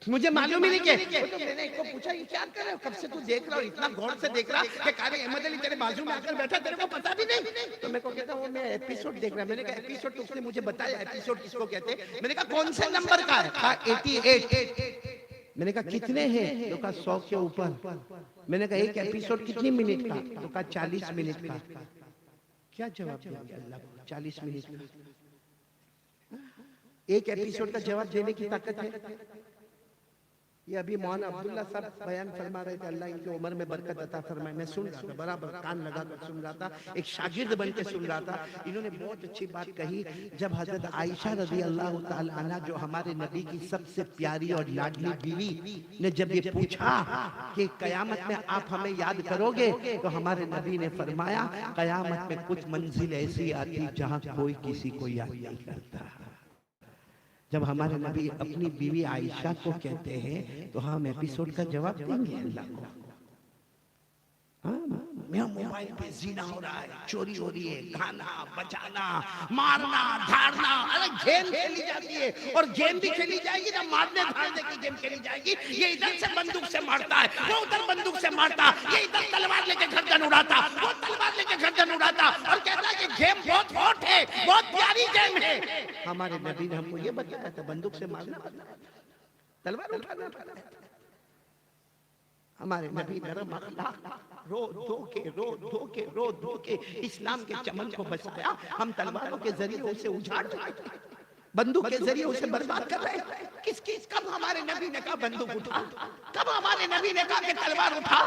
मुझे मालूम ही नहीं कि। तो मैंने एक को पूछा ये क्या कर रहा है, कब से तू देख रहा हो, इतना गौर से देख रहा कि कारी अहमद अली तेरे बाजू में आकर बैठा, तेरे को पता भी नहीं। तो मेरे को कहता वो मैं एपिसोड देख रहा। मैंने कहा एपिसोड? तो उसने मुझे बताया एपिसोड किसको कहते हैं। मैंने कहा कौन से नंबर का है? कहा 88। मैंने कहा कितने हैं? तो कहा 100 के ऊपर। मैंने कहा एक एपिसोड कितनी मिनट का? तो कहा 40 मिनट का। क्या जवाब देंगे अल्लाह को? 40 मिनट एक एपिसोड का जवाब देने की ताकत है? ये अभी मौलाना अब्दुल्ला साहब बयान फरमा रहे थे, अल्लाह इनकी उम्र में बरकत अता फरमाए। मैं सुन रहा था, बराबर कान लगाकर सुन रहा था, एक शागिर्द बन के सुन रहा था। इन्होंने बहुत अच्छी बात कही। जब हजरत आयशा रज़ी अल्लाह तआला अन्हा, जो हमारे नबी की सबसे प्यारी और लाडली बीवी, ने जब ये पूछा कि कयामत में आप हमें याद करोगे, तो हमारे नबी ने फरमाया कयामत में कुछ मंजिल ऐसी आती जहां कोई किसी को याद नहीं करता। जब हमारे नबी अपनी बीवी आयशा को कहते हैं तो हम एपिसोड का जवाब देंगे अल्लाह को। मेरा मोबाइल पे जीना हो रहा है, चोरी हो रही है, गाना बजाना, मारना धारना, अरे गेम खेली जाती है, और गेम भी खेली जाएगी ना, मारने धारने की गेम खेली जाएगी। ये इधर से बंदूक से मारता है, वो उधर बंदूक से मारता, ये इधर तलवार लेके गर्दन उड़ाता, वो तलवार लेके गर्दन उड़ाता, और कहता है कि गेम बहुत हॉट है, बहुत प्यारी गेम है। हमारे नबी ने हमको ये बताया था बंदूक से मारना, तलवार उठाना। हमारे नबी नरम अखलाक, रो धो के इस्लाम के चमन को बचाया। हम तलवारों के जरिए उसे उजाड़ रहे हैं, बंदूक के जरिए उसे बर्बाद कर रहे हैं। कब हमारे नबी ने कहा बंदूक उठा? कब हमारे नबी ने कहा कि तलवार उठा?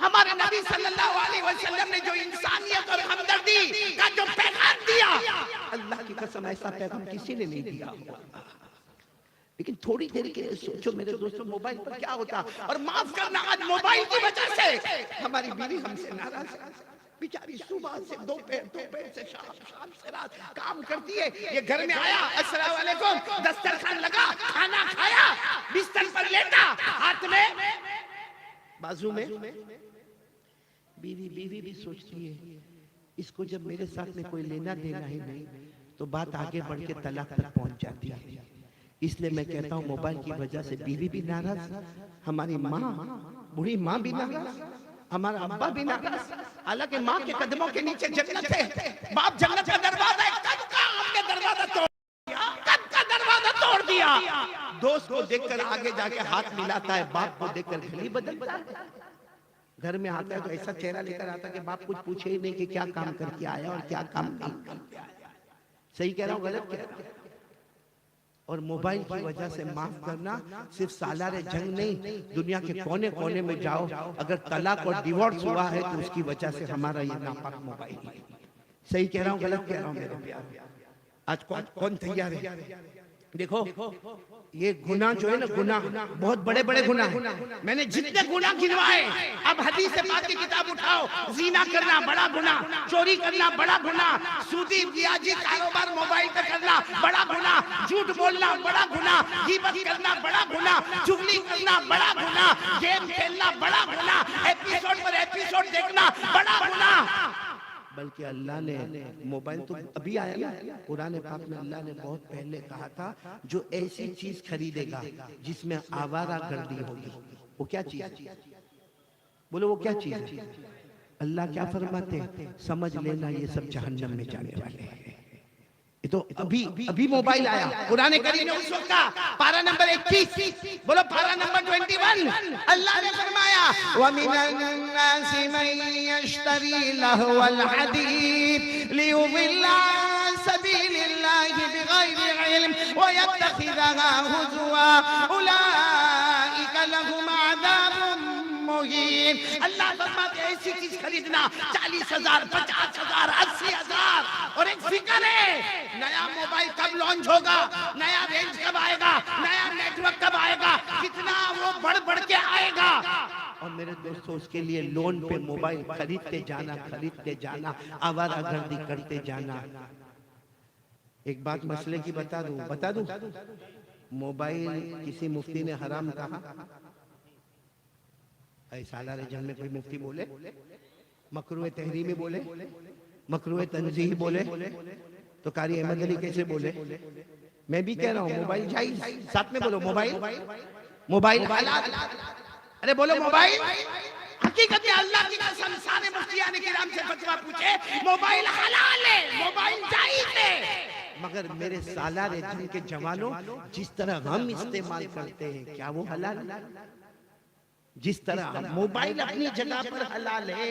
हमारे नबी सल्लल्लाहु अलैहि वसल्लम ने जो इंसानियत और हमदर्दी का जो पैगाम दिया, अल्लाह की कसम ऐसा पैगाम किसी ने नहीं दिया। लेकिन थोड़ी देर के लिए सोचो मेरे दोस्तों, मोबाइल पर क्या होता। और माफ करना, आज मोबाइल की वजह से हमारी बीवी हमसे नाराज है। बेचारी सुबह से दोपहर से शाम से रात काम करती है। ये घर में आया, अस्सलाम वालेकुम, दस्तरखान लगा, खाना खाया, बिस्तर पर लेटा, हाथ में बाजू में बीवी भी सोचती है इसको जब मेरे साथ में कोई लेना देना ही नहीं तो बात आगे बढ़ के तलाक तक पहुंच जाती है। इसलिए मैं कहता हूँ मोबाइल की वजह से बीवी भी नाराज, हमारी माँ, बूढ़ी माँ भी नाराज, हमारा अब्बा भी नाराज। हालांकि माँ के कदमों के नीचे जन्नत है, बाप जन्नत का दरवाजा है। कब का हमने दरवाजा तोड़ दिया, कब का दरवाजा तोड़ दिया। दोस्त को देखकर आगे जाके हाथ मिलाता है, बाप को देखकर गली बदलता है। घर में आता है तो ऐसा चेहरा लेकर आता है कि बाप कुछ पूछे ही नहीं कि क्या काम करके आया और क्या काम नहीं करके आया। सही कह रहा हूँ, गलत कह रहा हूँ? और मोबाइल की वजह से माफ करना, सिर्फ सालारे जंग नहीं, दुनिया के कोने कोने में जाओ, अगर तलाक और डिवोर्स हुआ है तो उसकी वजह से हमारा ये नापाक मोबाइल है। सही कह रहा हूँ, गलत कह रहा हूँ मेरे प्यार? आज कौन तैयार है? देखो ये गुनाह जो है ना, गुनाह बहुत बड़े बड़े गुनाह है। मैंने जितने गुनाह गिनवाए, अब हदीस से बात की किताब उठाओ, जीना करना बड़ा गुनाह, चोरी करना बड़ा गुनाह, सूदी ब्याजी कारोबार मोबाइल पे करना बड़ा गुनाह, झूठ बोलना बड़ा गुनाह, गीबत करना बड़ा गुनाह, चुगली करना बड़ा गुनाह, गेम खेलना बड़ा गुनाह, एपिसोड पर एपिसोड देखना बड़ा गुनाह। बल्कि अल्लाह ने मोबाइल तो अभी आया ना, कुरान पाक में अल्लाह ने बहुत पहले कहा था जो ऐसी चीज खरीदेगा जिसमें आवारा गर्दी होगी, वो क्या चीज है? बोलो वो क्या चीज है? अल्लाह क्या फरमाते हैं? समझ लेना ये सब जहन्नम में जाने वाले हैं। ये तो अभी मोबाइल आया, कुरान करीम ने उस वक्त का पारा नंबर 21, बोलो पारा नंबर 21, अल्लाह ने फरमाया वमिनन्नासि मन यश्तरी लहवल हदीस लियुदिल्ला अन सबीलिल्लाहि बिगैरि इल्म व यत्तखिज़हा हुज़वा उलाइका लहुम अज़ाबुन मुहीन। अल्लाह फरमाते ऐसी चीज खरीदना 40,000, 50,000, 80,000, और एक फिक्र है नया मोबाइल कब लॉन्च होगा, नया रेंज कब आएगा, नया नेटवर्क कब आएगा, कितना वो बढ़ के आएगा। और मेरे दोस्तों उसके लिए लोन पे मोबाइल खरीदते जाना, आवारागर्दी करते जाना। एक बात मसले की बता दूं, मोबाइल किसी मुफ्ती ने हराम कहा? सालारे जंग में कोई मुफ्ती बोले? मकरूह तहरीमी बोले? मकरूह तंजीह बोले? तो कारी अहमद अली कैसे बोले? मैं भी कह रहा हूँ मोबाइल जायज, साथ में बोलो मोबाइल हलाल। अरे बोलो मोबाइल। हकीकत में अल्लाह की कसम सारे मुफ्तियान किराम से फतवा पूछे, मोबाइल हलाल है, मोबाइल जायज है। मगर मेरे सालारे जंग के जवानों, जिस तरह हम इस्तेमाल करते हैं क्या वो हलाल? जिस तरह मोबाइल अपनी जगह पर हलाल है,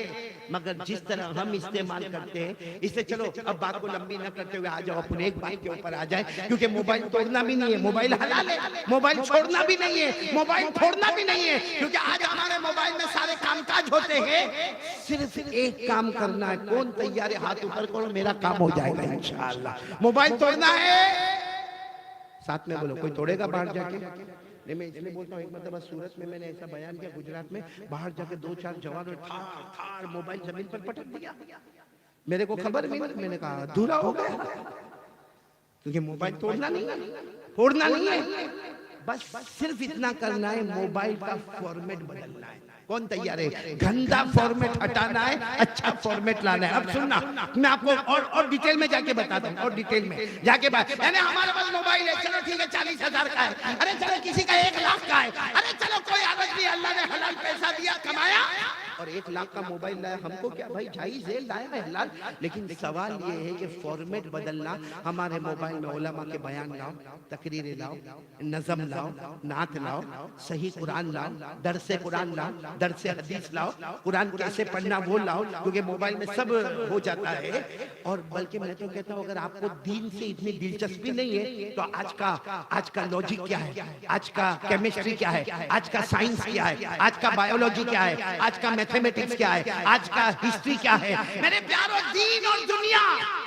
मगर जिस तरह हम इस्तेमाल करते हैं, इससे चलो अब बात को लंबी न करते हुए आ जाओ अपन एक बात के ऊपर आ जाए, क्योंकि मोबाइल तोड़ना भी नहीं है, मोबाइल हलाल है, मोबाइल छोड़ना भी नहीं है, मोबाइल छोड़ना भी नहीं है, क्योंकि आज हमारे मोबाइल में सारे कामकाज होते हैं, सिर्फ एक काम करना है। कौन तैयार है? हाथ ऊपर करो, मेरा काम हो जाएगा इंशाअल्लाह। मोबाइल तोड़ना है, साथ में बोलो कोई तोड़ेगा बाहर जाके? नहीं, मैं इसलिए बोलता हूँ, एक मतलब सूरत में मैंने ऐसा बयान किया, गुजरात में बाहर जाके 2-4 जवानों ठार मोबाइल जमीन पर पटक दिया। मेरे को खबर मिली, मैंने कहा अधूरा हो गया, क्योंकि मोबाइल तोड़ना नहीं है, फोड़ना नहीं है, बस सिर्फ इतना करना है, मोबाइल का फॉर्मेट बदलना है। कौन तैयार है? गंदा फॉर्मेट हटाना है, अच्छा फॉर्मेट लाना है। अब सुनना, मैं आपको और डिटेल में जाके बताता हूँ, और डिटेल में जाके बात। यानी हमारे पास मोबाइल है, चलो ठीक है 40,000 का है, अरे चलो किसी का 1 लाख का है, अरे चलो कोई आदत नहीं, अल्लाह ने हलाल पैसा दिया, कमाया और 1 लाख का मोबाइल लाया, हमको क्या भाई, जायज है, लाया है हलाल। लेकिन सवाल ये है कि फॉर्मेट बदलना। हमारे मोबाइल में उलमा के बयान लाओ, तकरीरें लाओ, नज़म लाओ, नात लाओ, सही कुरान लाओ, दरसे कुरान लाओ, दरसे हदीस लाओ, कुरान कैसे पढ़ना वो लाओ, क्योंकि मोबाइल में सब हो जाता है। और बल्कि मैं तो कहता हूँ, अगर आपको दीन से इतनी दिलचस्पी नहीं है तो आज का लॉजिक क्या है, आज का केमिस्ट्री क्या है, आज का साइंस क्या है, आज का बायोलॉजी क्या है, आज का मैथमेटिक्स क्या है, आज का हिस्ट्री क्या है। मेरे प्यारों, दीन और दुनिया,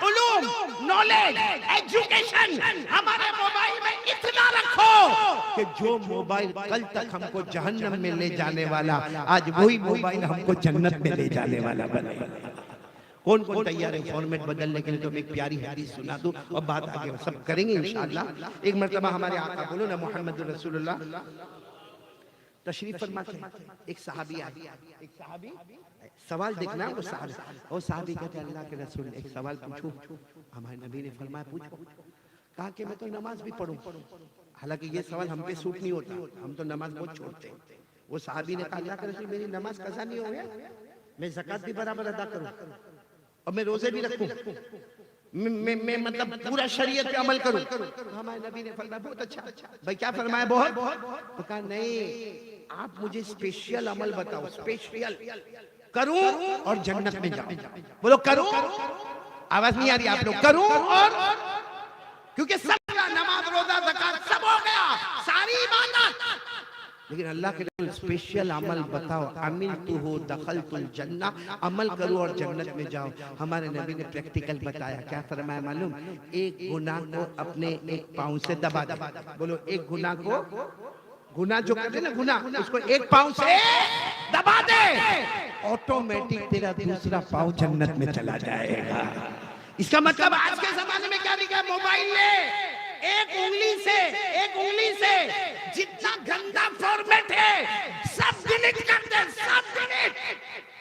उलूम, नॉलेज, एजुकेशन हमारे मोबाइल में इतना रखो कि जो मोबाइल कल तक हमको जहन्नम में ले जाने वाला, आज वही मोबाइल हमको जन्नत में ले जाने वाला बने। कौन कौन तैयार है फॉर्मेट बदलने के लिए? तो मैं एक प्यारी हदीस सुना दूं और बात आगे सब करेंगे इंशाअल्लाह। एक मर्तबा हमारे आका, बोलो ना मोहम्मद रसूलुल्लाह, तशरीफ फरमा के एक सहाबी आई। एक सहाबी, सवाल देखना, वो सहाबी कहते हैं, अल्लाह के रसूल एक सवाल पूछूं? हमारे नबी ने फरमाया पूछो। कहा कि मैं तो नमाज भी पढ़ूं। हालांकि ये सवाल हम पे सूट नहीं होता, हम तो नमाज बहुत छोड़ते हैं। वो सहाबी ने कहा, अल्लाह के रसूल मेरी नमाज कज़ा नहीं हो गया, मैं ज़कात भी बराबर अदा करूं और मैं रोजे भी रखूं, मैं मतलब पूरा शरीयत पे अमल करूं। हमारे नबी ने फरमाया बहुत अच्छा। भाई क्या फरमाया? बहुत। तो कहा नहीं, आप मुझे स्पेशल अमल बताओ, स्पेशल करूं और जन्नत में जाऊं। बोलो करूं, आवाज नहीं आ रही आप लोग, करूं और, क्योंकि सब नमाज रोजा ज़कात सब हो गया, सारी इबादत, लेकिन अल्लाह के रसूल स्पेशल अमल बताओ। अमिल तू हो दखल तुल जन्ना, अमल करो और जन्नत में जाओ। हमारे नबी ने प्रैक्टिकल बताया। क्या फरमाया मालूम? एक गुनाह को अपने एक पाँव से दबा दे। बोलो, एक गुनाह को, गुनाह जो कर दे ना गुनाह, उसको एक पाँव से दबा दे, ऑटोमेटिक तेरा दूसरा पाँव जन्नत में चला जाएगा। इसका मतलब आज के जमाने में क्या लिखा है मोबाइल में? एक उंगली से जितना गंदा फॉर्मेट है सब डिलीट कर दे,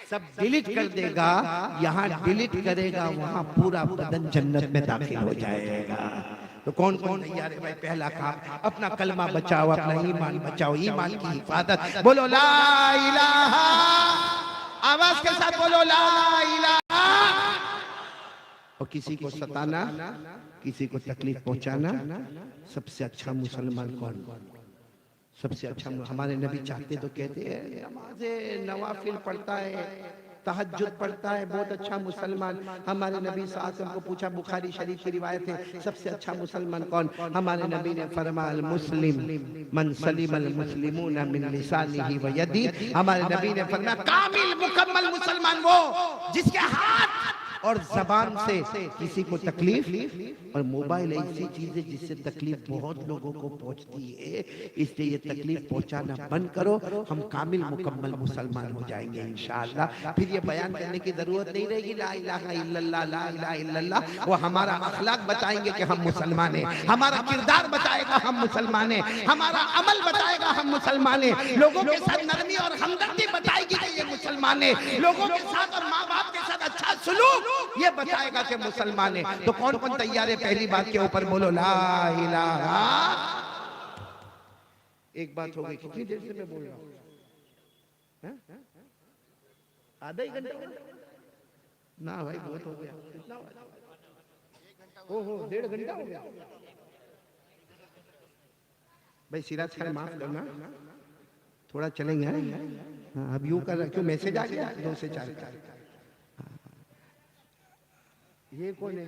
सब डिलीट कर देगा। यहाँ डिलीट करेगा, वहाँ पूरा बदन जन्नत में दाखिल हो जाएगा। तो कौन कौन तैयार है भाई? पहला काम, अपना कलमा बचाओ, अपना ईमान बचाओ, ईमान की हिफाजत। बोलो ला इलाहा, आवाज के साथ बोलो ला इलाहा। और किसी को सताना, किसी को तकलीफ पहुंचाना, सबसे अच्छा मुसलमान कौन? सबसे अच्छा हमारे नबी चाहते तो कहते हैं नमाज़े नवाफिल पढ़ता है, तहज्जुद पढ़ता है, बहुत अच्छा मुसलमान। हमारे नबी साहब को पूछा, बुखारी शरीफ की रिवायत है, सबसे अच्छा मुसलमान कौन? हमारे नबी ने फरमाया मुस्लिम मन सलिमल मुस्लिमून मिन लिसानिही व यदिही। हमारे नबी ने फरमाया कामिल मुकम्मल मुसलमान वो जिसके हाथ और जबान से किसी को तकलीफ, और मोबाइल ऐसी चीज है जिससे तकलीफ बहुत लोगों को पहुंचती है। इसलिए ये तकलीफ पहुंचाना बंद करो, हम कामिल मुकम्मल मुसलमान हो जाएंगे इंशाअल्लाह। फिर ये बयान करने की जरूरत नहीं रहेगी ला इलाहा इल्लल्लाह, ला इलाहा इल्लल्लाह। वो हमारा अखलाक बताएंगे कि हम मुसलमान हैं, हमारा किरदार बताएगा हम मुसलमान हैं, हमारा अमल बताएगा हम मुसलमान हैं, लोगों के साथ नरमी और हमदर्दी बताएगी कि ये मुसलमान है, लोगों के साथ और माँ बाप के साथ अच्छा सुलूक ये बताएगा कि मुसलमान है। तो कौन कौन तैयार है पहली बात के ऊपर? बोलो ला इलाहा। एक बात हो गई, कितनी देर से मैं बोल रहा हूँ? आधा ही घंटा ना भाई, बहुत हो गया। कितना? ओहो, 1.5 घंटा हो गया भाई। सिराज खान माफ करना, थोड़ा चलेंगे। हाँ, अब यूं कर रहा, क्यों मैसेज आ गया 2 से 4 का। ये कौन है?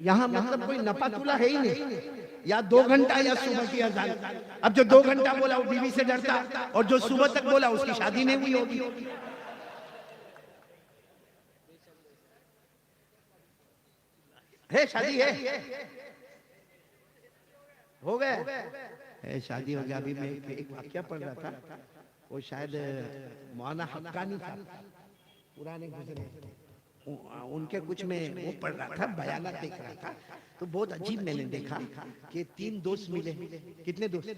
यहाँ मतलब कोई नपातुला है ही नहीं, या 2 घंटा या सुबह की अजान। अब जो 2 घंटा बोला वो बीवी से डरता, और जो सुबह तक बोला उसकी शादी नहीं हुई होगी। है शादी है, हो गए, शादी हो गया। अभी मैं एक वाक्या पढ़ रहा था, वो शायद मौलाना हक्कानी था, पुराने गुजरे, उनके कुछ में वो पढ़ रहा था, बयानात देख रहा था, तो बहुत अजीब मैंने देखा कि 3 दोस्त मिले। कितने दोस्त?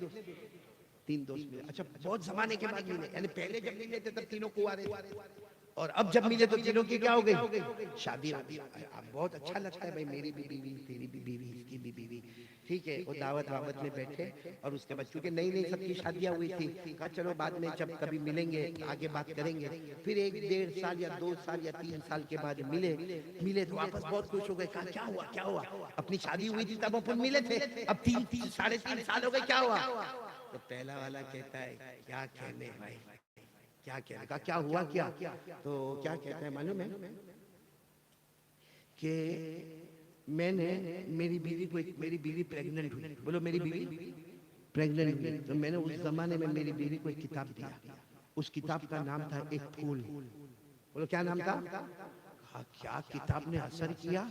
3 दोस्त मिले। अच्छा, बहुत जमाने के बाद मिले, यानी पहले जब मिले थे तब तीनों कुंवारे थे, और अब जब मिले तो तीनों की क्या हो गई? शादी हो गई। अब बहुत अच्छा लगता है भाई, मेरी भी बीवी, तेरी भी बीवी, इसकी भी बीवी, ठीक है। वो दावत वावत में बैठे और उसके बाद चूंकि नई नई सबकी शादियां हुई थी, कहा चलो बाद में जब कभी मिलेंगे आगे बात करेंगे। फिर 1-1.5 साल या 2 साल या 3 साल के बाद मिले तो वापस बहुत खुश हो गए। कहा क्या हुआ क्या हुआ? अपनी शादी हुई थी तब अपन मिले थे, अब 3-3.5 साल हो गए, क्या हुआ? तो पहला वाला कहता है क्या कहने भाई, क्या कहने का, क्या हुआ क्या? तो क्या कहता है मालूम है कि मैंने मेरी बीवी को, मेरी बीवी प्रेग्नेंट हुई, बोलो मेरी बीवी प्रेग्नेंट हुई, तो मैंने उस जमाने में मेरी बीवी को एक किताब दिया। उस किताब का नाम था एक फूल। बोलो क्या नाम था? हाँ, क्या किताब ने असर किया?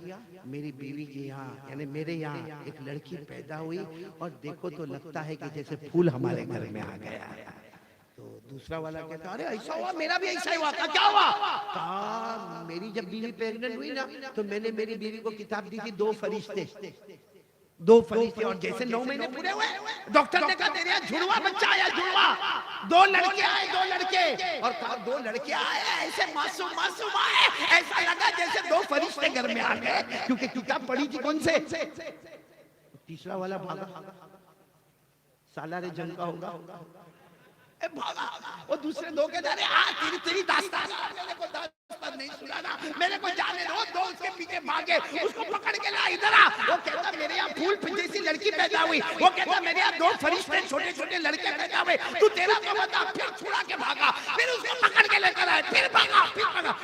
मेरी बीवी के यहाँ यानी मेरे यहाँ एक लड़की पैदा हुई और देखो तो लगता है कि जैसे फूल हमारे घर में आ गया। तो दूसरा वाला कहता अरे ऐसा हुआ, मेरा भी ऐसा ही हुआ। क्या हुआ? कहा मेरी जब बीवी प्रेग्नेंट हुई ना तो मैंने मेरी बीवी को किताब दी थी, 2 फरिश्ते और जैसे 9 महीने पूरे हुए डॉक्टर ने कहा तेरे यहाँ जुड़वा बच्चा आया, जुड़वा, 2 लड़के आए, 2 लड़के। और कहा 2 लड़के आए ऐसे मासूम मासूम आए, ऐसा लगा जैसे 2 फरिश्ते घर में आ गए, क्योंकि किताब पढ़ी थी कौन से? तीसरा वाला भागा, साला रे जंग का होगा, भागा। और दूसरे 2 के अरे तेरी दास्तान मेरे को दास्तान नहीं सुनाना, मेरे को जाने दो। 2 उसके पीछे भागे, उसको पकड़ के ला इधर आ। वो कहता मेरे यहाँ फूल जैसी लड़की पैदा हुई, वो कहता मेरे यहाँ 2 फरिश्ते छोटे छोटे लड़के पैदा हुए, तू तेरा तो बता। फिर छुड़ा के भागा, फिर उसको पकड़ के लेकर आए, फिर भागा।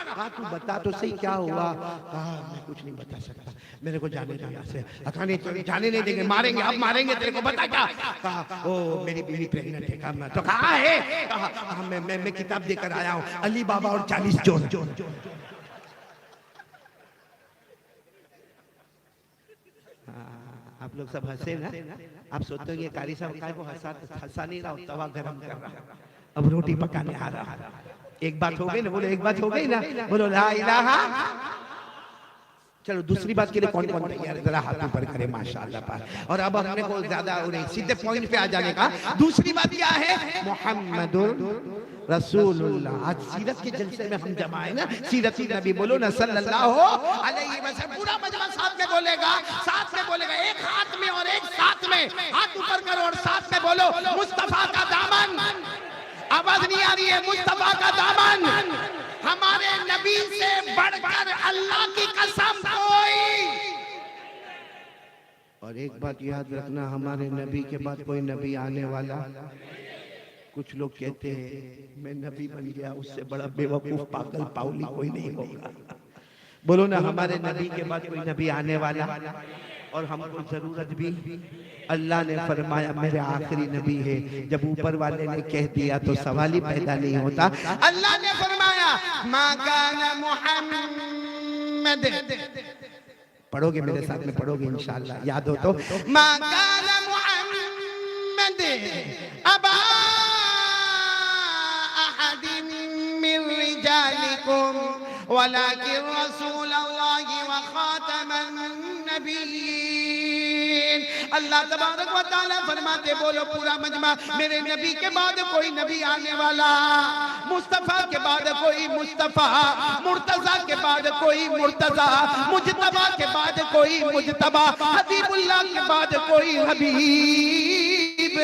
कहा तू बता तो सही क्या हुआ? कहा मैं कुछ नहीं बता सकता, मेरे को जाने दो यहाँ से। कहा नहीं तो जाने नहीं देंगे, मारेंगे, अब मारेंगे तेरे को, बता क्या? कहा ओ मेरी बीवी प्रेग्नेंट है। कहा तो कहा है? कहा मैं किताब देकर आया हूँ, अली बाबा और 40 जोन। आप लोग सब हंसे ना? आप सोचते हो ये कारी साहब काय को हंसा नहीं रहा, तवा गरम कर रहा, अब रोटी पकाने आ रहा। एक बात हो गई ना, बोलो एक बात हो गई ना, बोलो ला इलाहा। चलो दूसरी बात के लिए कौन कौन तैयार है, जरा हाथ ऊपर करे माशाअल्लाह पाक। और अब हमने को ज्यादा सीधे पॉइंट पे आ जाने का। दूसरी बात क्या है? मुहम्मदुर रसूलुल्लाह। आज सीरत के जलसे में हम जमा है ना, सीरत नबी बोलो ना सल्लल्लाहु अलैहि वसल्लम। पूरा मजमा साथ में बोलेगा, साथ में बोलेगा, एक हाथ में और एक साथ में, हाथ ऊपर करो और साथ में बोलो मुस्तफा का दामन। आवाज नहीं आ रही है? मुस्तफा का दामन, हमारे नबी से बढ़कर अल्लाह की कसम कोई। और एक बात याद रखना, हमारे नबी के बाद कोई नबी आने वाला। कुछ लोग कहते हैं मैं नबी बन गया, उससे बड़ा बेवकूफ पागल पाउली कोई नहीं होगा। बोलो ना हमारे नबी के बाद कोई नबी आने वाला, और हमको जरूरत भी। अल्लाह ने फरमाया मेरे आखिरी नबी है। जब ऊपर वाले ने कह दिया तो सवाल ही पैदा नहीं होता। अल्लाह ने फरमाया मा काना मुहम्मद, पढ़ोगे मेरे साथ में, पढ़ोगे इंशाअल्लाह, याद हो तो। मा काना मुहम्मद अबा अहदिन मिन रिजालिकुम वलाकिन रसूलल्लाहि व खातमन नबिय्यीन। अल्लाह तबारक व तआला फरमाते, बोलो पूरा मजमा, मेरे नबी के बाद कोई नबी आने वाला, मुस्तफा के बाद कोई मुस्तफा, मुर्तजा के बाद कोई मुर्तजा, मुजतबा के बाद कोई मुजतबा, हबीबुल्लाह के बाद कोई हबीब।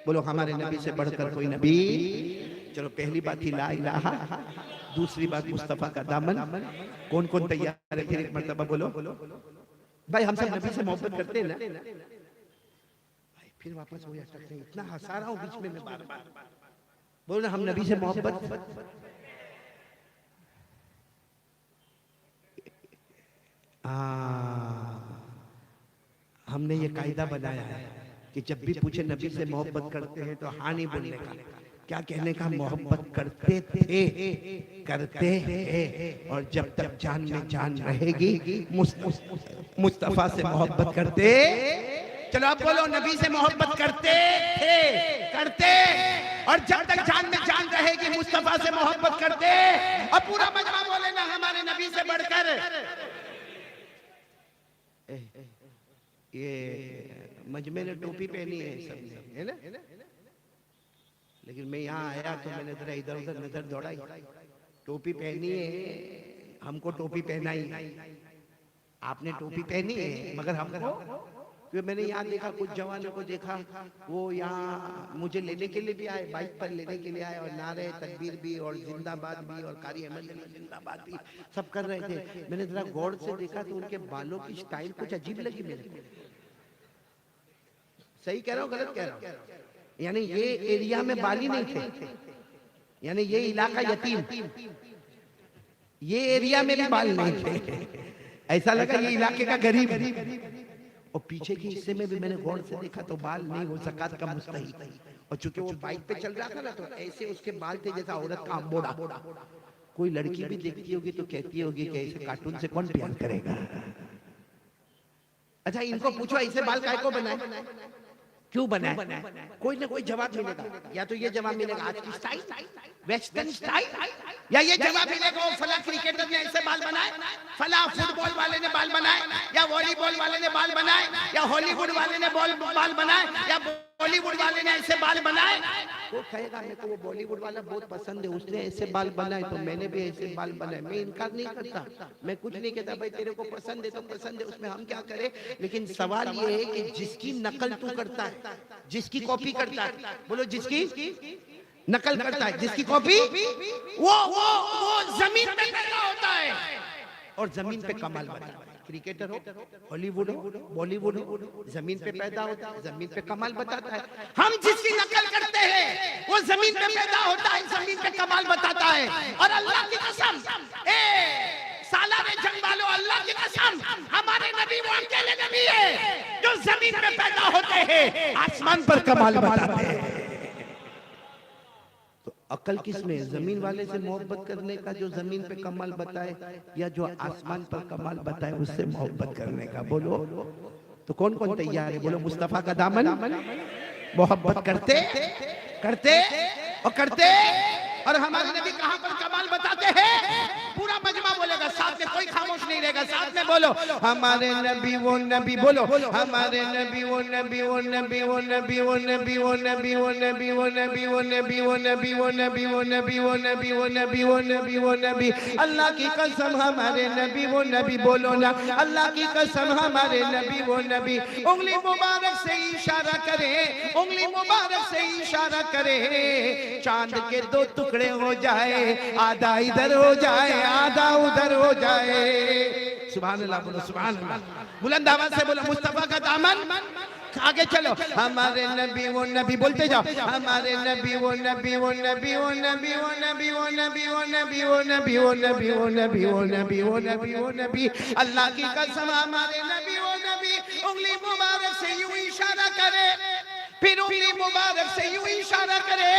बोलो हमारे नबी से बढ़कर कोई नबी। चलो पहली बात ही ला इलाहा, दूसरी बात मुस्तफा का दामन। कौन कौन तैयार है? फिर एक मर्तबा बोलो भाई, हम सब नबी से मोहब्बत करते हैं ना भाई। फिर वापस हो जाता है, इतना हंसा रहा हूं बीच में मैं बार बार। बोलो ना हम नबी से मोहब्बत। हमने ये कायदा बनाया है कि जब भी पूछे नबी से मोहब्बत करते हैं तो हाँ नहीं बोलने का, क्या कहने का? मोहब्बत करते थे, करते हैं, और जब तक जान में जान रहेगी मुस्तफा से मोहब्बत करते। चलो आप बोलो नबी से मोहब्बत करते थे, करते, और जब तक जान में जान रहेगी मुस्तफा से मोहब्बत करते। और पूरा मजमा बोले ना हमारे नबी से बढ़कर। ये मजमे ने टोपी पहनी है सबने, है ना? लेकिन मैं यहाँ आया तो मैंने जरा इधर उधर नजर दौड़ाई, टोपी पहनी है, हमको टोपी पहनाई है, आपने टोपी पहनी है, मगर हमको क्यों? मैंने यहाँ देखा कुछ जवानों को देखा, वो यहाँ मुझे लेने के लिए भी आए, बाइक पर लेने के लिए आए, और नारे तकबीर भी और जिंदाबाद भी और कारी अहमद अली जिंदाबाद भी सब कर रहे थे। मैंने जरा गौर से देखा तो उनके बालों की स्टाइल कुछ अजीब लगी मेरे। सही कह रहा हूँ गलत कह रहा हूँ? यानी ये एरिया में बाल ही नहीं थे, यानी ये इलाका यतीम, ये एरिया में भी बाल नहीं थे, ऐसा लगा ये इलाके का गरीब। और पीछे के हिस्से में भी मैंने गौर से देखा तो बाल नहीं, वो ज़कात का मुस्तहिक, और चूंकि वो बाइक पे चल रहा था ना तो ऐसे उसके बाल थे जैसा औरत का अम्बोड़ा। कोई लड़की भी देखती होगी तो कहती होगी कि ऐसे कार्टून से कौन प्यार करेगा। अच्छा इनको पूछो ऐसे बाल काय को बनाए, क्यों बनाए? कोई ना कोई जवाब मिलेगा, या तो ये जवाब मिलेगा आज की स्टाइल, वेस्टर्न स्टाइल, या ये जवाब मिलेगा फला क्रिकेटर ने ऐसे बाल बनाए, फला फुटबॉल वाले ने बाल बनाए, या वॉलीबॉल वाले ने बाल बनाए, या हॉलीवुड वाले ने बाल बनाए, या बॉलीवुड वाले ने ऐसे बाल बनाए। वो कहेगा मेरे को वो बॉलीवुड वाला बहुत पसंद है, उसने ऐसे बाल बनाए तो मैंने भी ऐसे बाल बनाए। मैं इनकार नहीं करता, मैं कुछ नहीं कहता भाई तेरे को पसंद है तो पसंद है, उसमें हम क्या करें। लेकिन सवाल ये है कि जिसकी नकल तू करता है, जिसकी कॉपी करता है, बोलो जिसकी नकल करता है, जिसकी कॉपी, वो जमीन पे पैदा होता है और जमीन पे कमाल बनता है। क्रिकेटर हो, हॉलीवुड हो, बॉलीवुड हो, जमीन पे पैदा होता है, जमीन पे कमाल बताता है। हम जिसकी नकल करते हैं वो जमीन पे पैदा होता है, जमीन पे कमाल बताता है। और अल्लाह की कसम, सालारे जंग वालों, अल्लाह की कसम, हमारे नबी वो अकेले नबी है जो जमीन पे पैदा होते हैं, आसमान पर कमाल बताते हैं। अकल किसमें? जमीन वाले से मोहब्बत करने का जो जमीन पे कमाल बताए, या जो आसमान पर कमाल बताए उससे मोहब्बत करने का? बोलो तो कौन कौन तैयार है? बोलो मुस्तफा का दामन मोहब्बत करते करते और करते। और हमारे नबी कहां पर कमाल बताते हैं? पूरा मजमा बोलेगा, साथ में कोई खामोश नहीं रहेगा, साथ में बोलो हमारे नबी वो नबी, बोलो हमारे नबी वो नबी, वो नबी वो नबी, वो नबी वो नबी, वो नबी वो नबी, वो नबी वो नबी, वो नबी वो नबी, वो नबी वो नबी, वो नबी वो नबी। अल्लाह की कसम हमारे नबी वो नबी, बोलो ना अल्लाह की कसम हमारे नबी वो नबी। उंगली मुबारक से इशारा करे, उंगली मुबारक से इशारा करे, चांद के दो टुकड़े हो जाए, आधा इधर हो जाए आधा उधर हो जाए। सुभान अल्लाह, बोलो सुभान अल्लाह, बुलंद आवाज से बोलो मुस्तफा का दामन। आगे चलो हमारे नबी वो नबी, बोलते जाओ हमारे नबी वो नबी, वो नबी वो नबी, वो नबी वो नबी, वो नबी वो नबी, वो नबी वो नबी, वो नबी वो नबी, वो नबी। अल्लाह की कसम हमारे नबी वो नबी। उंगली मुबारक से यूं इशारा करे, फिर उंगली मुबारक से यूं इशारा करे,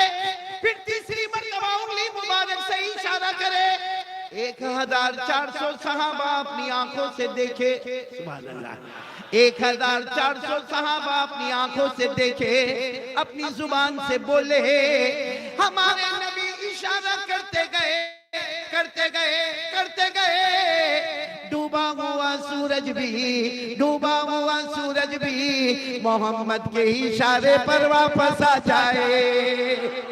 फिर तीसरी मर्तबा उंगली मुबारक से इशारा करे। 1400 सहाबा अपनी आंखों से देखे, सुभान अल्लाह, 1400 सहाबा अपनी आंखों से देखे, अपनी जुबान से बोले, हमारे नबी इशारा करते गए करते गए करते गए। डूबा हुआ सूरज भी, डूबा हुआ सूरज भी मोहम्मद के इशारे पर वापस आ जाए।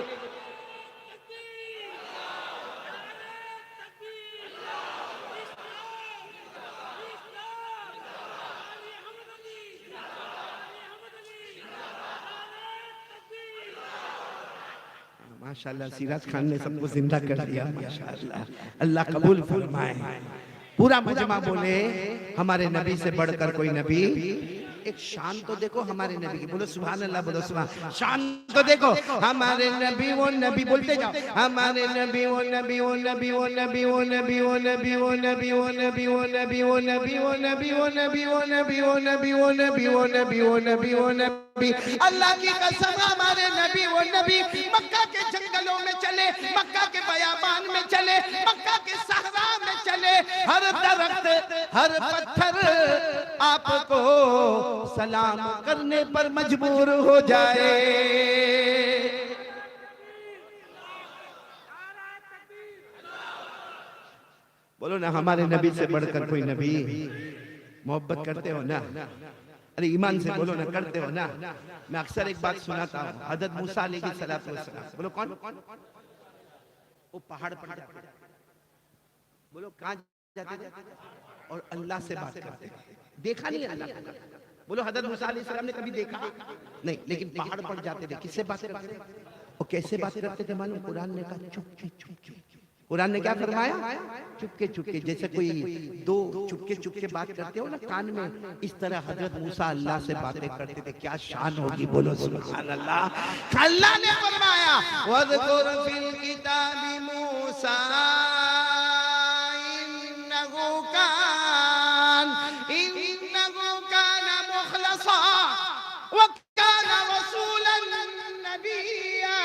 माशाल्लाह सिराज खान ने सबको जिंदा कर दिया, माशाल्लाह, अल्लाह कबूल फरमाए। पूरा मजमा बोले हमारे नबी से बढ़कर कोई नबी। एक शान तो देखो हमारे नबी की, बोलो सुभान अल्लाह, बोलो सुभान। शान तो देखो हमारे नबी वो नबी, बोलते जाओ हमारे नबी वो नबी, वो नबी वो नबी, वो नबी वो नबी, वो नबी वो नबी, वो नबी वो नबी, वो नबी वो नबी, वो नबी वो नबी, वो नबी वो नबी, वो नबी वो नबी। अल्लाह की कसम हमारे नबी वो नबी मक्का के जंगलों में चले, मक्का के बयाबान में चले, मक्का के सहरा में चले, हर दरख्त हर पत्थर आपको सलाम करने पर मजबूर हो जाए। बोलो ना हमारे नबी से बढ़कर कोई नबी। मोहब्बत करते हो ना? अरे ईमान से बोलो ना, करते हो ना? मैं अक्सर एक बात सुनाता हूँ, हज़रत मूसा अलैहिस्सलाम, बोलो कौन? वो पहाड़ पर बोलो कहाँ जाते थे? और अल्लाह से बात करते थे। देखा नहीं अल्लाह को? बोलो हजरत मूसा अलैहिस्सलाम ने कभी देखा नहीं, लेकिन पहाड़ पर जाते थे, किससे बात करते थे और कैसे बात करते थे मालूम? कुरान ने कहा चुपके चुपके। कुरान ने क्या फरमाया? चुपके चुपके। जैसे कोई दो चुपके चुपके बात करते हो ना कान में, इस तरह हजरत मूसा अल्लाह से बातें करते थे। क्या शान होगी, बोलो सुभान अल्लाह। अल्लाह ने फरमाया वज़कुर फिल किताबी मूसा इन्नहु कान मुखलसा व कान रसूलन नबिय्या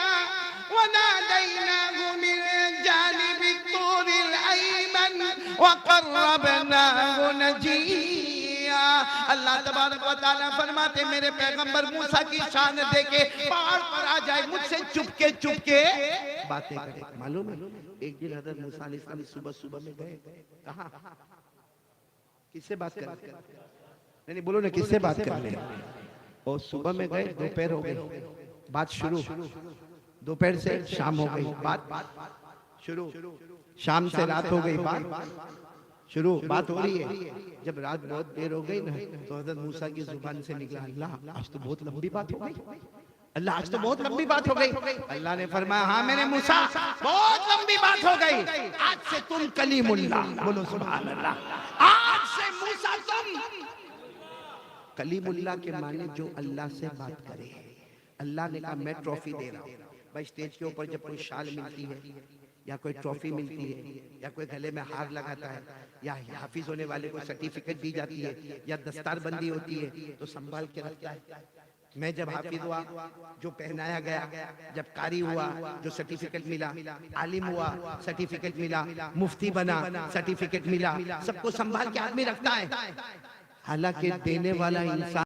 व नादैनाहु मिन जानिबि तूरिल अयमन व क़र्रबनाहु नजिय्या। अल्लाह तबारक व तआला फरमाते मेरे पैगंबर मूसा की शान देके पहाड़ पर आ जाए, मुझसे चुपके चुपके बातें करे। मालूम है एक दिन हजरत मूसा अलैहिस्सलाम सुबह सुबह में गए, कहाँ किससे बात कर रहे? नहीं बोलो ना, किससे बात कर रहे? और सुबह में गए, दोपहर हो गई, बात शुरू। दोपहर से शाम हो गई, बात शुरू। शाम से रात हो गई, बात शुरू। बात हो रही है। जब रात बहुत देर हो गई ना, तो हजरत मूसा की जुबान से निकला अल्लाह आज तो बहुत लंबी बात हो गई। अल्लाह आज तो बहुत लंबी बात हो गई। अल्लाह ने फरमाया हाँ मेरे मूसा बहुत लंबी बात हो गई, आज से तुम कलीमुल्लाह। बोलो सुभान अल्लाह। आज से मूसा तुम कलीमुल्लाह के माने जो अल्लाह से बात करे। अल्लाह ने कहा मैं ट्रॉफी दे रहा हूँ। भाई स्टेज के ऊपर जब कोई शाल मिलती है या कोई ट्रॉफी मिलती है या कोई गले में हार लगाता है या हाफिज होने वाले को सर्टिफिकेट दी जाती है या दस्तार बंदी होती है तो संभाल के रखता है। मैं जब हाफिज हुआ जो पहनाया गया, जब कारी हुआ जो सर्टिफिकेट मिला, आलिम हुआ सर्टिफिकेट मिला, मुफ्ती बना सर्टिफिकेट मिला, सबको संभाल के आदमी रखता है। हालांकि देने वाला इंसान